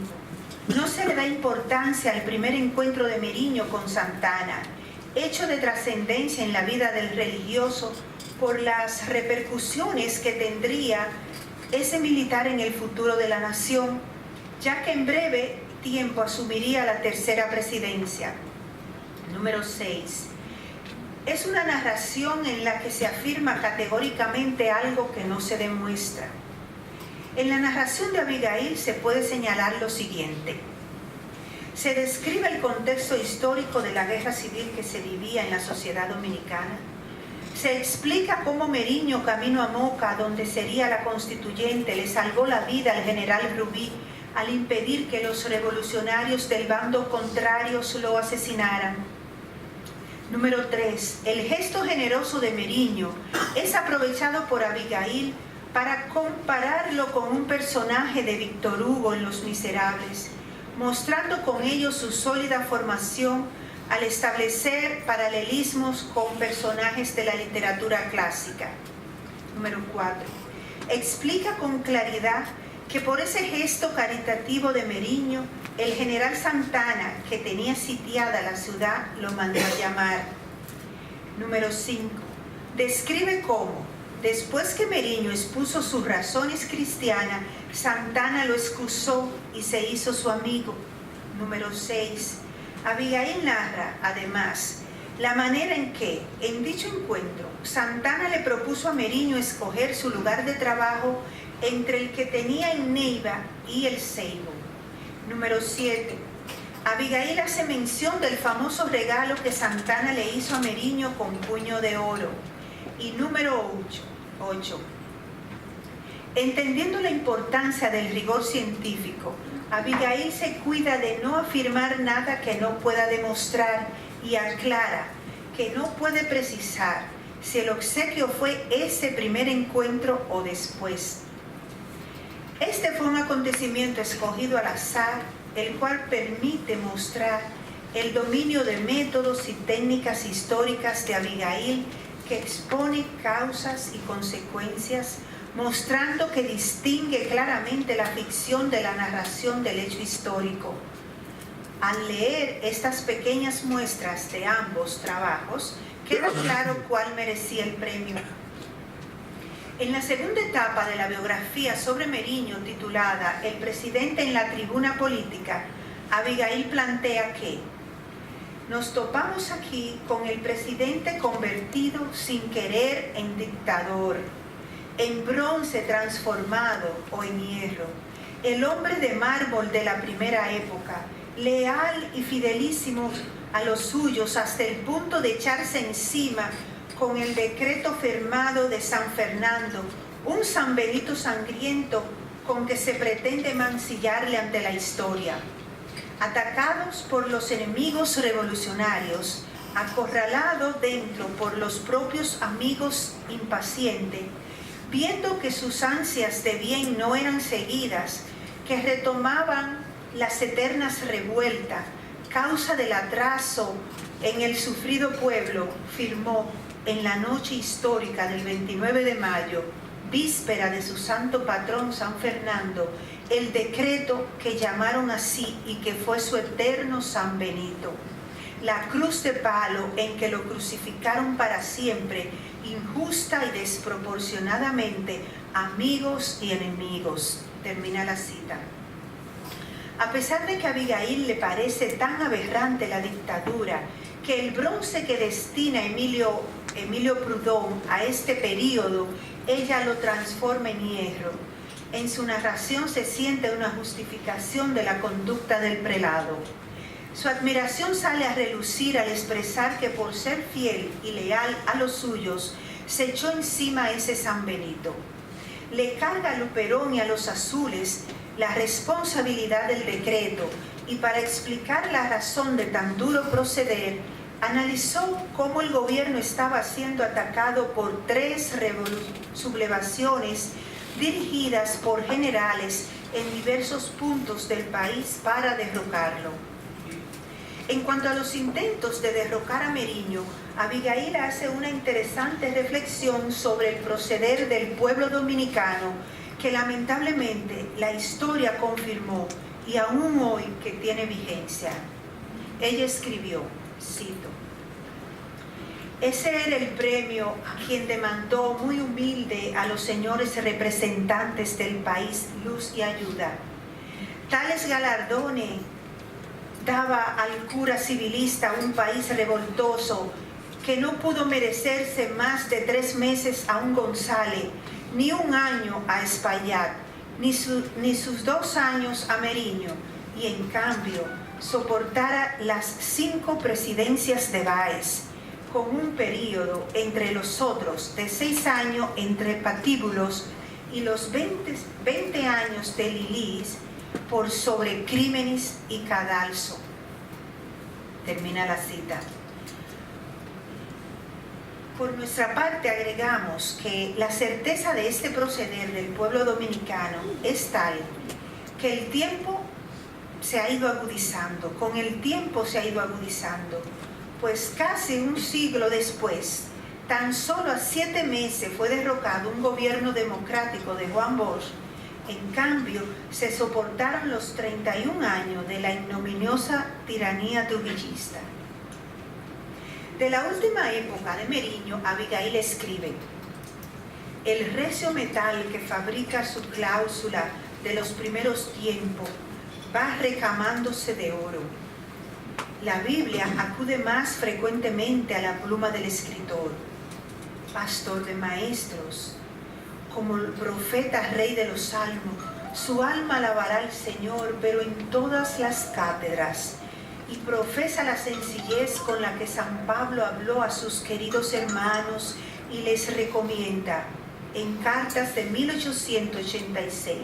No se le da importancia al primer encuentro de Meriño con Santana, hecho de trascendencia en la vida del religioso por las repercusiones que tendría ese militar en el futuro de la nación, ya que en breve tiempo asumiría la tercera presidencia. Número 6. Es una narración en la que se afirma categóricamente algo que no se demuestra. En la narración de Abigail se puede señalar lo siguiente. Se describe el contexto histórico de la guerra civil que se vivía en la sociedad dominicana. Se explica cómo Meriño, camino a Moca, donde sería la constituyente, le salvó la vida al general Rubí al impedir que los revolucionarios del bando contrario lo asesinaran. Número 3. El gesto generoso de Meriño es aprovechado por Abigail para compararlo con un personaje de Víctor Hugo en Los Miserables, mostrando con ello su sólida formación al establecer paralelismos con personajes de la literatura clásica. Número 4. Explica con claridad que por ese gesto caritativo de Meriño, el general Santana, que tenía sitiada la ciudad, lo mandó a llamar. Número 5. Describe cómo, después que Meriño expuso sus razones cristianas, Santana lo excusó y se hizo su amigo. Número 6. Abigail narra, además, la manera en que, en dicho encuentro, Santana le propuso a Meriño escoger su lugar de trabajo entre el que tenía en Neiva y el Seibo. Número 7. Abigail hace mención del famoso regalo que Santana le hizo a Meriño con puño de oro. Y número 8. Entendiendo la importancia del rigor científico, Abigail se cuida de no afirmar nada que no pueda demostrar y aclara que no puede precisar si el obsequio fue ese primer encuentro o después. Este fue un acontecimiento escogido al azar, el cual permite mostrar el dominio de métodos y técnicas históricas de Abigail, que expone causas y consecuencias, mostrando que distingue claramente la ficción de la narración del hecho histórico. Al leer estas pequeñas muestras de ambos trabajos, queda claro cuál merecía el premio. En la segunda etapa de la biografía sobre Meriño, titulada El presidente en la tribuna política, Abigail plantea que nos topamos aquí con el presidente convertido sin querer en dictador, en bronce transformado o en hierro, el hombre de mármol de la primera época, leal y fidelísimo a los suyos hasta el punto de echarse encima con el decreto firmado de San Fernando, un San Benito sangriento con que se pretende mancillarle ante la historia. Atacados por los enemigos revolucionarios, acorralado dentro por los propios amigos impacientes, viendo que sus ansias de bien no eran seguidas, que retomaban las eternas revueltas, causa del atraso en el sufrido pueblo, firmó en la noche histórica del 29 de mayo, víspera de su santo patrón San Fernando, el decreto que llamaron así y que fue su eterno San Benito. La cruz de palo en que lo crucificaron para siempre, injusta y desproporcionadamente, amigos y enemigos. Termina la cita. A pesar de que a Abigail le parece tan aberrante la dictadura, que el bronce que destina Emilio Proudhon a este periodo, ella lo transforma en hierro. En su narración se siente una justificación de la conducta del prelado. Su admiración sale a relucir al expresar que por ser fiel y leal a los suyos, se echó encima a ese San Benito. Le carga a Luperón y a los azules la responsabilidad del decreto, y para explicar la razón de tan duro proceder, analizó cómo el gobierno estaba siendo atacado por 3 sublevaciones dirigidas por generales en diversos puntos del país para derrocarlo. En cuanto a los intentos de derrocar a Meriño, Abigail hace una interesante reflexión sobre el proceder del pueblo dominicano que lamentablemente la historia confirmó y aún hoy que tiene vigencia. Ella escribió, cito: ese era el premio a quien demandó muy humilde a los señores representantes del país luz y ayuda. Tales galardones daba al cura civilista un país revoltoso que no pudo merecerse más de 3 meses a un González, ni 1 año a Espaillat, ni sus 2 años a Meriño, y en cambio soportara las 5 presidencias de Báez, con un periodo entre los otros de 6 años entre patíbulos y los 20 años de Lilis por sobrecrímenes y cadalso. Termina la cita. Por nuestra parte agregamos que la certeza de este proceder del pueblo dominicano es tal que el tiempo se ha ido agudizando, con el tiempo se ha ido agudizando, pues casi un siglo después, tan solo a 7 meses fue derrocado un gobierno democrático de Juan Bosch. En cambio, se soportaron los 31 años de la ignominiosa tiranía trujillista. De la última época de Meriño, Abigail escribe: el recio metal que fabrica su cláusula de los primeros tiempos va recamándose de oro. La Biblia acude más frecuentemente a la pluma del escritor, pastor de maestros, como el profeta rey de los salmos. Su alma alabará al Señor, pero en todas las cátedras, y profesa la sencillez con la que San Pablo habló a sus queridos hermanos y les recomienda en cartas de 1886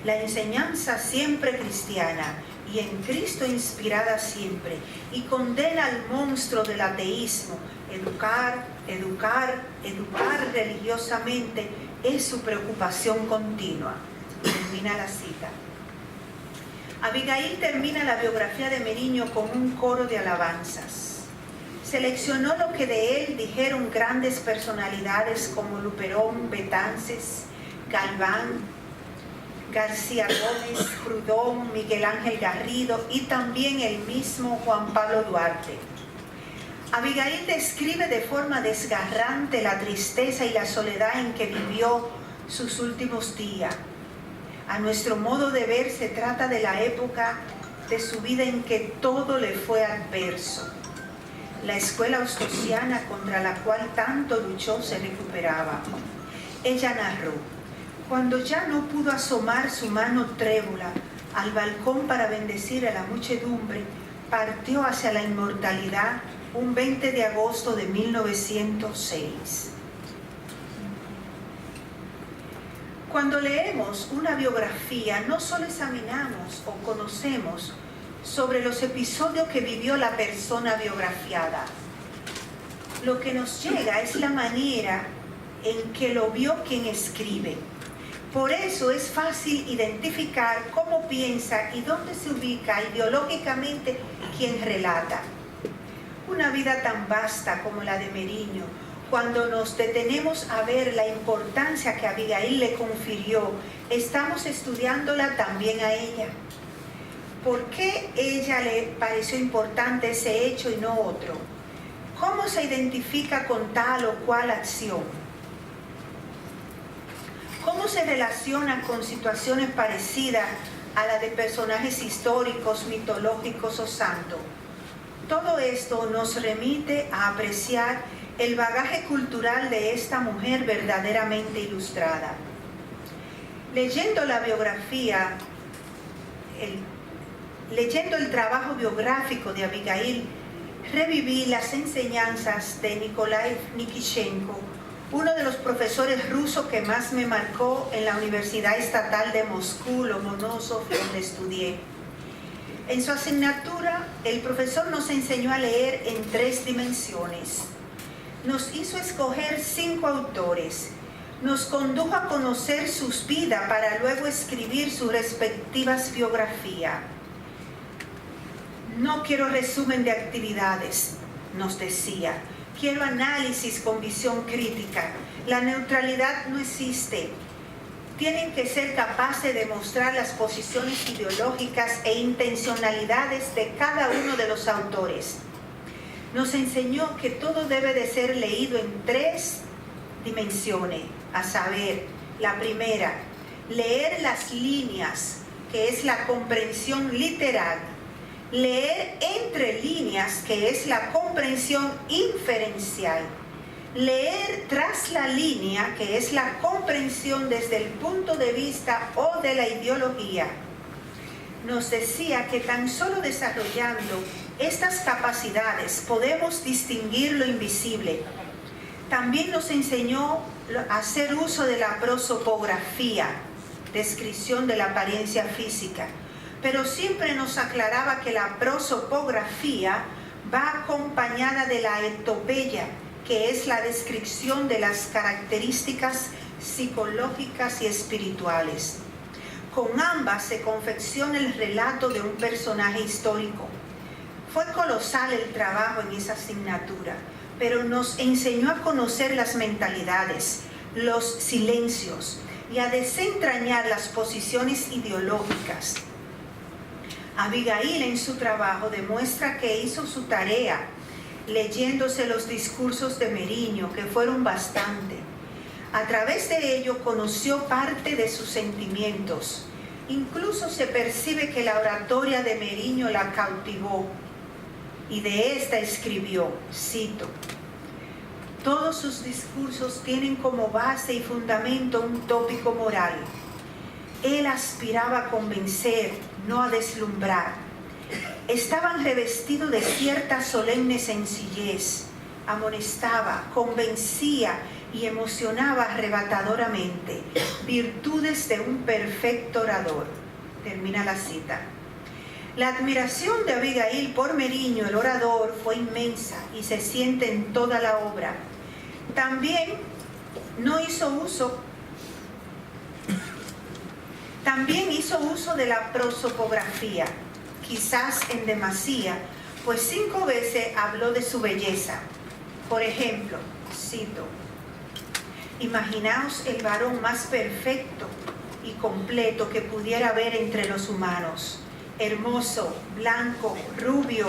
la enseñanza siempre cristiana y en Cristo inspirada siempre, y condena al monstruo del ateísmo. Educar religiosamente es su preocupación continua. Termina la cita. Abigail termina la biografía de Meriño con un coro de alabanzas. Seleccionó lo que de él dijeron grandes personalidades como Luperón, Betances, Galván, García Gómez, Proudhon, Miguel Ángel Garrido y también el mismo Juan Pablo Duarte. Abigail describe de forma desgarrante la tristeza y la soledad en que vivió sus últimos días. A nuestro modo de ver, se trata de la época de su vida en que todo le fue adverso. La escuela ostosiana contra la cual tanto luchó se recuperaba. Ella narró: cuando ya no pudo asomar su mano trémula al balcón para bendecir a la muchedumbre, partió hacia la inmortalidad un 20 de agosto de 1906. Cuando leemos una biografía, no solo examinamos o conocemos sobre los episodios que vivió la persona biografiada. Lo que nos llega es la manera en que lo vio quien escribe. Por eso es fácil identificar cómo piensa y dónde se ubica ideológicamente quien relata. Una vida tan vasta como la de Meriño, cuando nos detenemos a ver la importancia que Abigail le confirió, estamos estudiándola también a ella. ¿Por qué ella le pareció importante ese hecho y no otro? ¿Cómo se identifica con tal o cual acción? ¿Cómo se relaciona con situaciones parecidas a la de personajes históricos, mitológicos o santos. Todo esto nos remite a apreciar el bagaje cultural de esta mujer verdaderamente ilustrada. Leyendo la biografía, leyendo el trabajo biográfico de Abigail, reviví las enseñanzas de Nikolai Nikishenko, uno de los profesores rusos que más me marcó en la Universidad Estatal de Moscú, Lomonosov, donde estudié. En su asignatura, el profesor nos enseñó a leer en 3 dimensiones. Nos hizo escoger 5 autores. Nos condujo a conocer sus vidas para luego escribir sus respectivas biografías. No quiero resumen de actividades, nos decía. Quiero análisis con visión crítica. La neutralidad no existe. Tienen que ser capaces de mostrar las posiciones ideológicas e intencionalidades de cada uno de los autores. Nos enseñó que todo debe de ser leído en 3 dimensiones, a saber, la primera, leer las líneas, que es la comprensión literal, leer entre líneas, que es la comprensión inferencial, leer tras la línea, que es la comprensión desde el punto de vista o de la ideología. Nos decía que tan solo desarrollando estas capacidades podemos distinguir lo invisible. También nos enseñó a hacer uso de la prosopografía, descripción de la apariencia física, pero siempre nos aclaraba que la prosopografía va acompañada de la etopeya, que es la descripción de las características psicológicas y espirituales. Con ambas se confecciona el relato de un personaje histórico. Fue colosal el trabajo en esa asignatura, pero nos enseñó a conocer las mentalidades, los silencios y a desentrañar las posiciones ideológicas. Abigail en su trabajo demuestra que hizo su tarea leyéndose los discursos de Meriño, que fueron bastante. A través de ello conoció parte de sus sentimientos. Incluso se percibe que la oratoria de Meriño la cautivó. Y de esta escribió, cito: todos sus discursos tienen como base y fundamento un tópico moral. Él aspiraba a convencer, no a deslumbrar. Estaban revestidos de cierta solemne sencillez. Amonestaba, convencía y emocionaba arrebatadoramente. Virtudes de un perfecto orador. Termina la cita. La admiración de Abigail por Meriño, el orador, fue inmensa y se siente en toda la obra. También hizo uso de la prosopografía, quizás en demasía, pues 5 veces habló de su belleza. Por ejemplo, cito: imaginaos el varón más perfecto y completo que pudiera haber entre los humanos. Hermoso, blanco, rubio,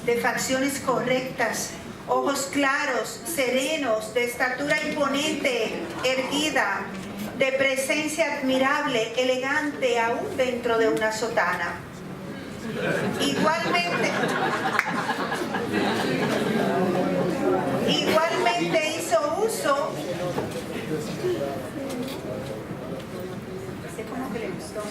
de facciones correctas, ojos claros, serenos, de estatura imponente, erguida, de presencia admirable, elegante, aún dentro de una sotana. Igualmente hizo uso. ¿Cómo que le gustó?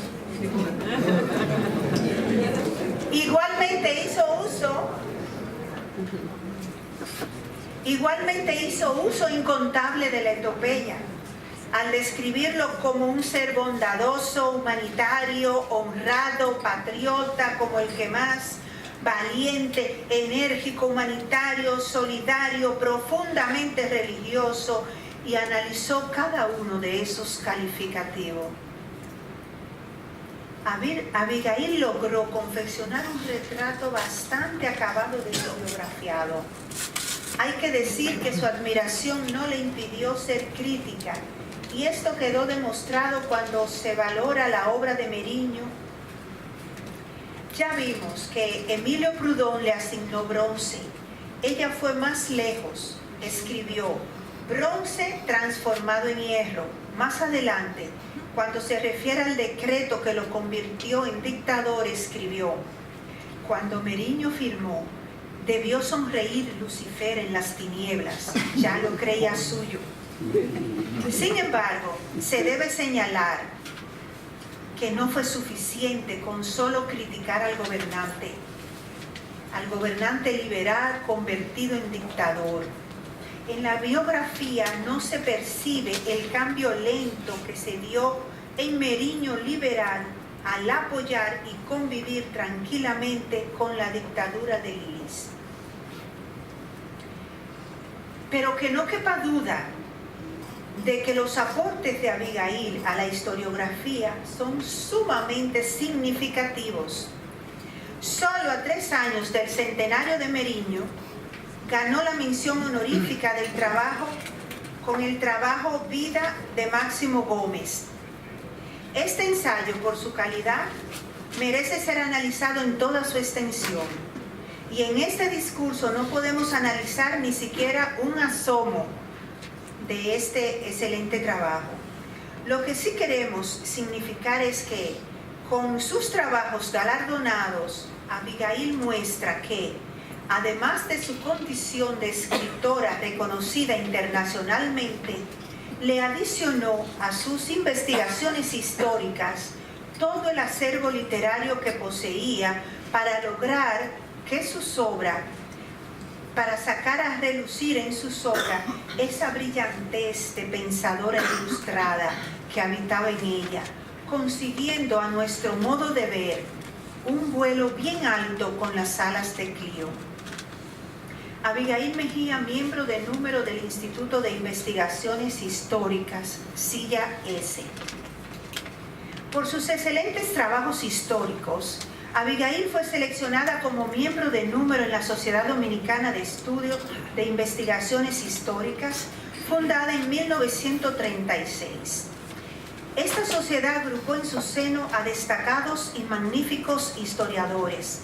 Igualmente hizo uso incontable de la etopeya, al describirlo como un ser bondadoso, humanitario, honrado, patriota, como el que más, valiente, enérgico, humanitario, solidario, profundamente religioso, y analizó cada uno de esos calificativos. Abigail logró confeccionar un retrato bastante acabado de su biografiado. Hay que decir que su admiración no le impidió ser crítica, y esto quedó demostrado cuando se valora la obra de Meriño. Ya vimos que Emilio Proudhon le asignó bronce. Ella fue más lejos, escribió: bronce transformado en hierro. Más adelante, Cuando se refiere al decreto que lo convirtió en dictador, escribió: cuando Meriño firmó, debió sonreír Lucifer en las tinieblas, ya lo creía suyo. Sin embargo, se debe señalar que no fue suficiente con solo criticar al gobernante liberal convertido en dictador. En la biografía no se percibe el cambio lento que se dio en Meriño liberal al apoyar y convivir tranquilamente con la dictadura de Lilis. Pero que no quepa duda de que los aportes de Abigail a la historiografía son sumamente significativos. Solo a 3 años del centenario de Meriño, ganó la mención honorífica del trabajo con el trabajo Vida de Máximo Gómez. Este ensayo, por su calidad, merece ser analizado en toda su extensión. Y en este discurso no podemos analizar ni siquiera un asomo de este excelente trabajo. Lo que sí queremos significar es que, con sus trabajos galardonados, Abigail muestra que, además de su condición de escritora reconocida internacionalmente, le adicionó a sus investigaciones históricas todo el acervo literario que poseía para lograr que sus obras, para sacar a relucir en sus obras esa brillantez de pensadora ilustrada que habitaba en ella, consiguiendo a nuestro modo de ver un vuelo bien alto con las alas de Clio. Abigail Mejía, miembro de número del Instituto de Investigaciones Históricas, Silla S. Por sus excelentes trabajos históricos, Abigail fue seleccionada como miembro de número en la Sociedad Dominicana de Estudio de Investigaciones Históricas, fundada en 1936. Esta sociedad agrupó en su seno a destacados y magníficos historiadores.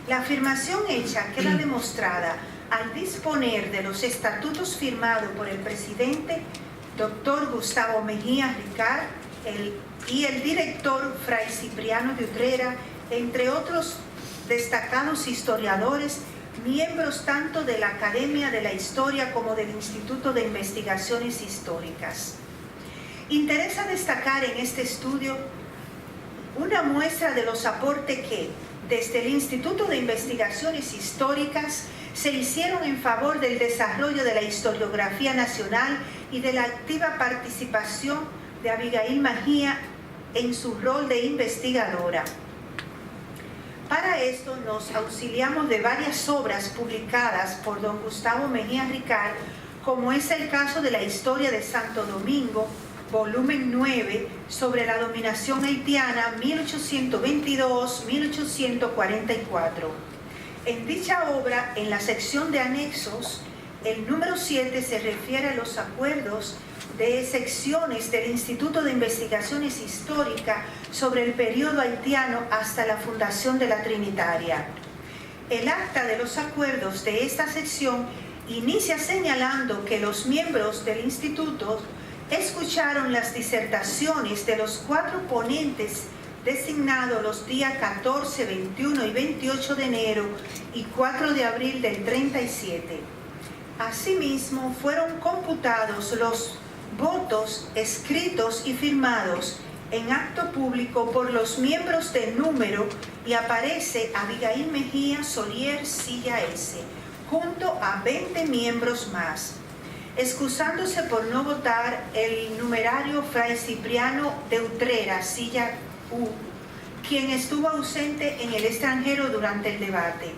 La afirmación hecha queda demostrada al disponer de los estatutos firmados por el presidente Dr. Gustavo Mejía Ricard y el director Fray Cipriano de Utrera, entre otros destacados historiadores, miembros tanto de la Academia de la Historia como del Instituto de Investigaciones Históricas. Interesa destacar en este estudio una muestra de los aportes que, desde el Instituto de Investigaciones Históricas, se hicieron en favor del desarrollo de la historiografía nacional y de la activa participación de Abigail Mejía en su rol de investigadora. Para esto nos auxiliamos de varias obras publicadas por don Gustavo Mejía Ricard, como es el caso de la Historia de Santo Domingo, volumen 9, sobre la dominación haitiana 1822-1844. En dicha obra, en la sección de anexos, el número 7 se refiere a los acuerdos de secciones del Instituto de Investigaciones Históricas sobre el periodo haitiano hasta la fundación de la Trinitaria. El acta de los acuerdos de esta sección inicia señalando que los miembros del instituto escucharon las disertaciones de los 4 ponentes designados los días 14, 21 y 28 de enero y 4 de abril del 37. Asimismo, fueron computados los votos escritos y firmados en acto público por los miembros de número y aparece Abigail Mejía Solier Silla S, junto a 20 miembros más. Excusándose por no votar el numerario Fray Cipriano de Utrera Silla U, quien estuvo ausente en el extranjero durante el debate.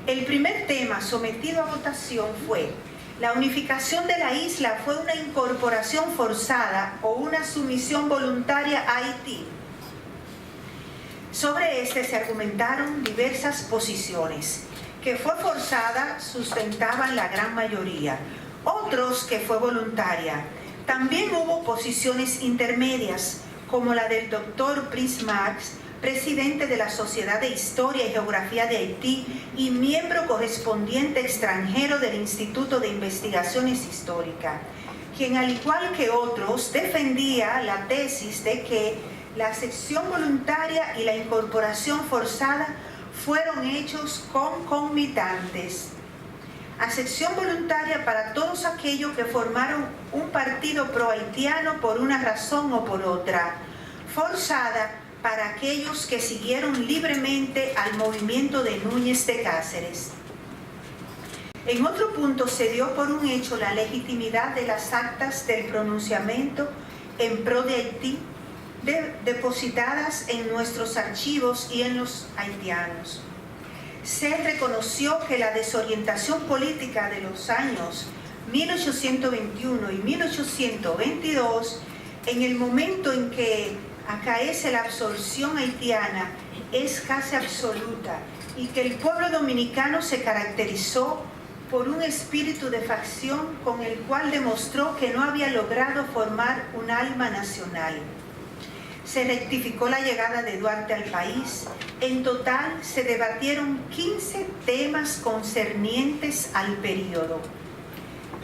El primer tema sometido a votación fue: ¿la unificación de la isla fue una incorporación forzada o una sumisión voluntaria a Haití? Sobre este se argumentaron diversas posiciones. Que fue forzada sustentaban la gran mayoría, otros que fue voluntaria. También hubo posiciones intermedias, como la del doctor Pris Marx, presidente de la Sociedad de Historia y Geografía de Haití y miembro correspondiente extranjero del Instituto de Investigaciones Históricas, quien al igual que otros defendía la tesis de que la acepción voluntaria y la incorporación forzada fueron hechos concomitantes. Acepción voluntaria para todos aquellos que formaron un partido pro-haitiano por una razón o por otra. Forzada para aquellos que siguieron libremente al movimiento de Núñez de Cáceres. En otro punto se dio por un hecho la legitimidad de las actas del pronunciamiento en pro de Haití depositadas en nuestros archivos y en los haitianos. Se reconoció que la desorientación política de los años 1821 y 1822, en el momento en que acaece la absorción haitiana, es casi absoluta, y que el pueblo dominicano se caracterizó por un espíritu de facción con el cual demostró que no había logrado formar un alma nacional. Se rectificó la llegada de Duarte al país. En total se debatieron 15 temas concernientes al periodo.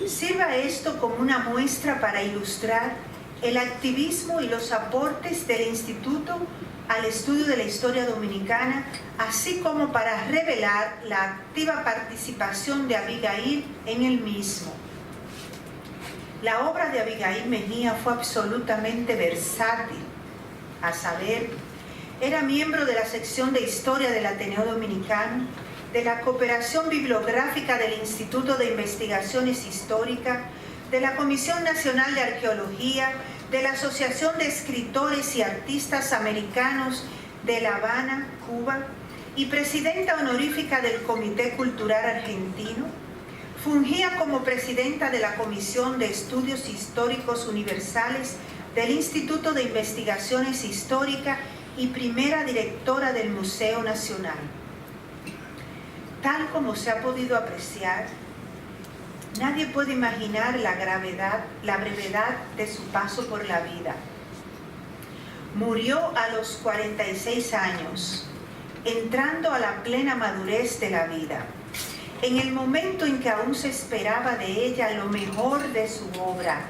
Sirva esto como una muestra para ilustrar el activismo y los aportes del Instituto al estudio de la historia dominicana, así como para revelar la activa participación de Abigail en el mismo. La obra de Abigail Mejía fue absolutamente versátil, a saber, era miembro de la sección de Historia del Ateneo Dominicano, de la Cooperación Bibliográfica del Instituto de Investigaciones Históricas, de la Comisión Nacional de Arqueología, de la Asociación de Escritores y Artistas Americanos de La Habana, Cuba, y presidenta honorífica del Comité Cultural Argentino. Fungía como presidenta de la Comisión de Estudios Históricos Universales del Instituto de Investigaciones Históricas y primera directora del Museo Nacional. Tal como se ha podido apreciar, nadie puede imaginar la brevedad de su paso por la vida. Murió a los 46 años, entrando a la plena madurez de la vida, en el momento en que aún se esperaba de ella lo mejor de su obra,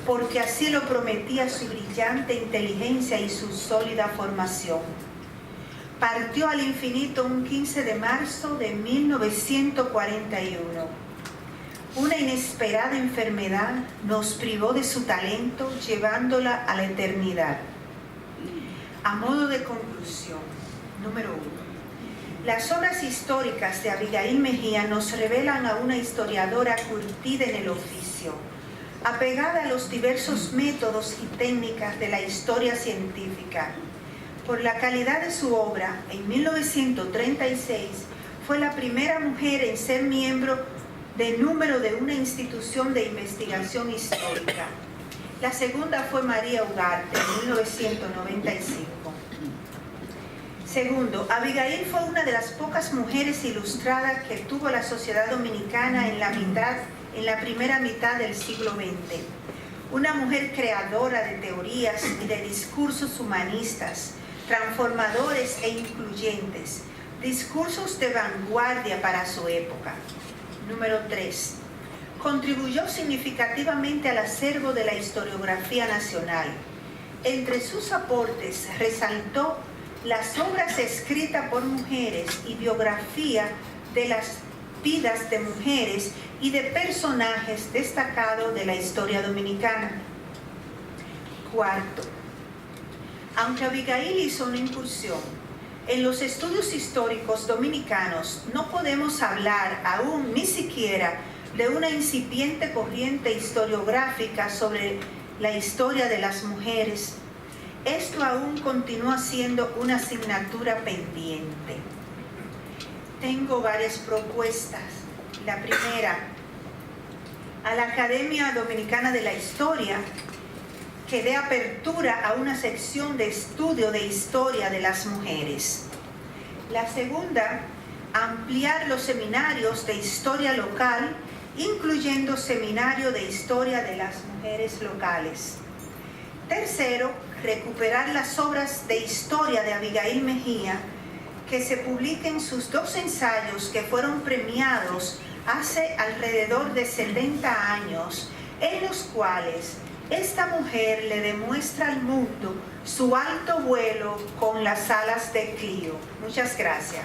porque así lo prometía su brillante inteligencia y su sólida formación. Partió al infinito un 15 de marzo de 1941. Una inesperada enfermedad nos privó de su talento, llevándola a la eternidad. A modo de conclusión, número 1. Las obras históricas de Abigail Mejía nos revelan a una historiadora curtida en el oficio, apegada a los diversos métodos y técnicas de la historia científica. Por la calidad de su obra, en 1936 fue la primera mujer en ser miembro de número de una institución de investigación histórica. La segunda fue María Ugarte, en 1995. Segundo, Abigail fue una de las pocas mujeres ilustradas que tuvo la sociedad dominicana en la primera mitad del siglo XX. Una mujer creadora de teorías y de discursos humanistas, transformadores e incluyentes, discursos de vanguardia para su época. Número 3. Contribuyó significativamente al acervo de la historiografía nacional. Entre sus aportes resaltó las obras escritas por mujeres y biografía de las vidas de mujeres y de personajes destacados de la historia dominicana. Cuarto, aunque Abigail hizo una incursión en los estudios históricos dominicanos, no podemos hablar aún ni siquiera de una incipiente corriente historiográfica sobre la historia de las mujeres. Esto aún continúa siendo una asignatura pendiente. Tengo varias propuestas. La primera, a la Academia Dominicana de la Historia, que dé apertura a una sección de estudio de historia de las mujeres. La segunda, ampliar los seminarios de historia local, incluyendo seminario de historia de las mujeres locales. Tercero, recuperar las obras de historia de Abigail Mejía, que se publiquen sus 2 ensayos que fueron premiados hace alrededor de 70 años en los cuales esta mujer le demuestra al mundo su alto vuelo con las alas de Clio. Muchas gracias.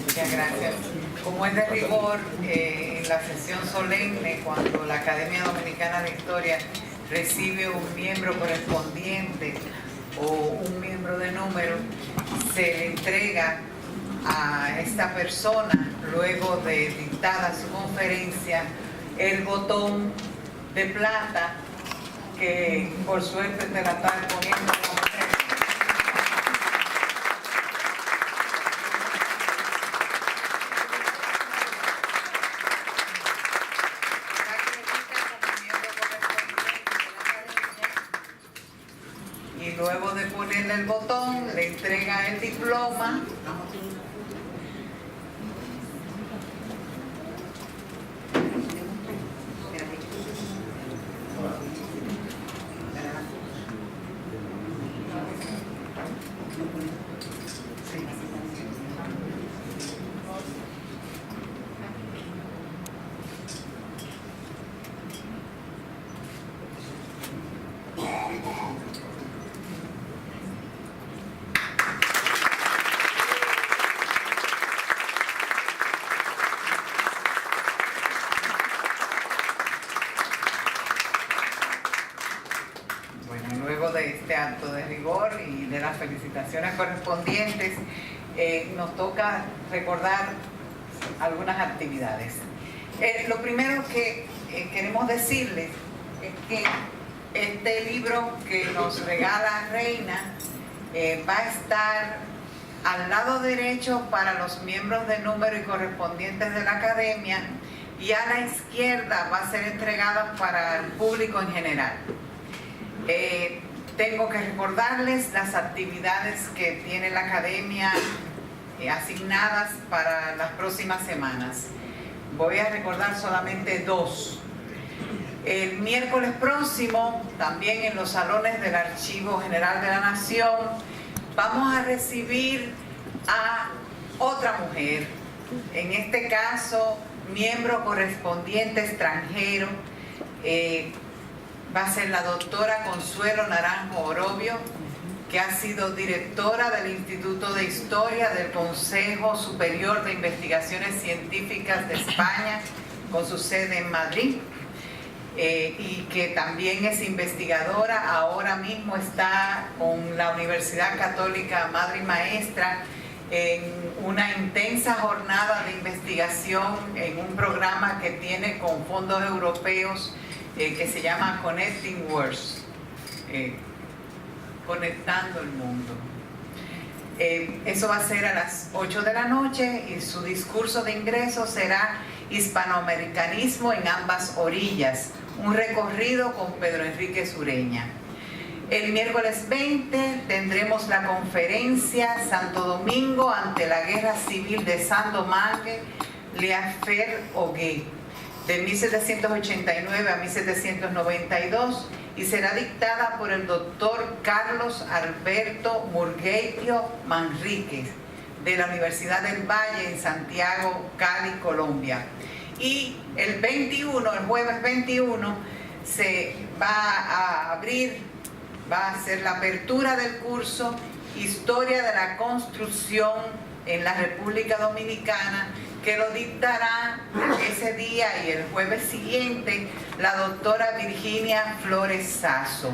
Muchas gracias. Como es de rigor, en la sesión solemne, cuando la Academia Dominicana de Historia recibe un miembro correspondiente o un miembro de número, se le entrega a esta persona, luego de dictada su conferencia, el botón de plata que por suerte te la están poniendo. Y luego de ponerle el botón, le entrega el diploma. De este acto de rigor y de las felicitaciones correspondientes, nos toca recordar algunas actividades. Lo primero que queremos decirles es que este libro que nos regala Reina va a estar al lado derecho para los miembros de número y correspondientes de la Academia, y a la izquierda va a ser entregada para el público en general. Tengo que recordarles las actividades que tiene la Academia asignadas para las próximas semanas. Voy a recordar solamente dos. El miércoles próximo, también en los salones del Archivo General de la Nación, vamos a recibir a otra mujer, en este caso, miembro correspondiente extranjero. Va a ser la doctora Consuelo Naranjo Orobio, que ha sido directora del Instituto de Historia del Consejo Superior de Investigaciones Científicas de España, con su sede en Madrid, y que también es investigadora. Ahora mismo está con la Universidad Católica Madre y Maestra en una intensa jornada de investigación en un programa que tiene con fondos europeos que se llama Connecting Worlds, conectando el mundo. Eso va a ser a las 8 de la noche y su discurso de ingreso será Hispanoamericanismo en ambas orillas, un recorrido con Pedro Enrique Sureña. El miércoles 20 tendremos la conferencia Santo Domingo ante la Guerra Civil de Saint-Domingue, Leafer Ogué, de 1789 a 1792, y será dictada por el doctor Carlos Alberto Murgueitio Manríquez, de la Universidad del Valle en Santiago, Cali, Colombia. Y el 21, el jueves 21, se va a abrir, va a ser la apertura del curso Historia de la Construcción en la República Dominicana, que lo dictará ese día y el jueves siguiente la doctora Virginia Flores Sasso.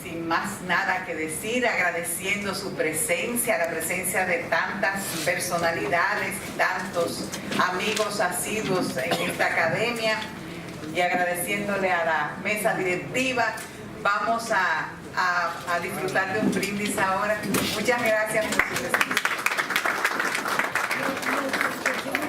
Sin más nada que decir, agradeciendo su presencia, la presencia de tantas personalidades, tantos amigos asiduos en esta academia, y agradeciéndole a la mesa directiva. Vamos a disfrutar de un brindis ahora. Muchas gracias por su presencia.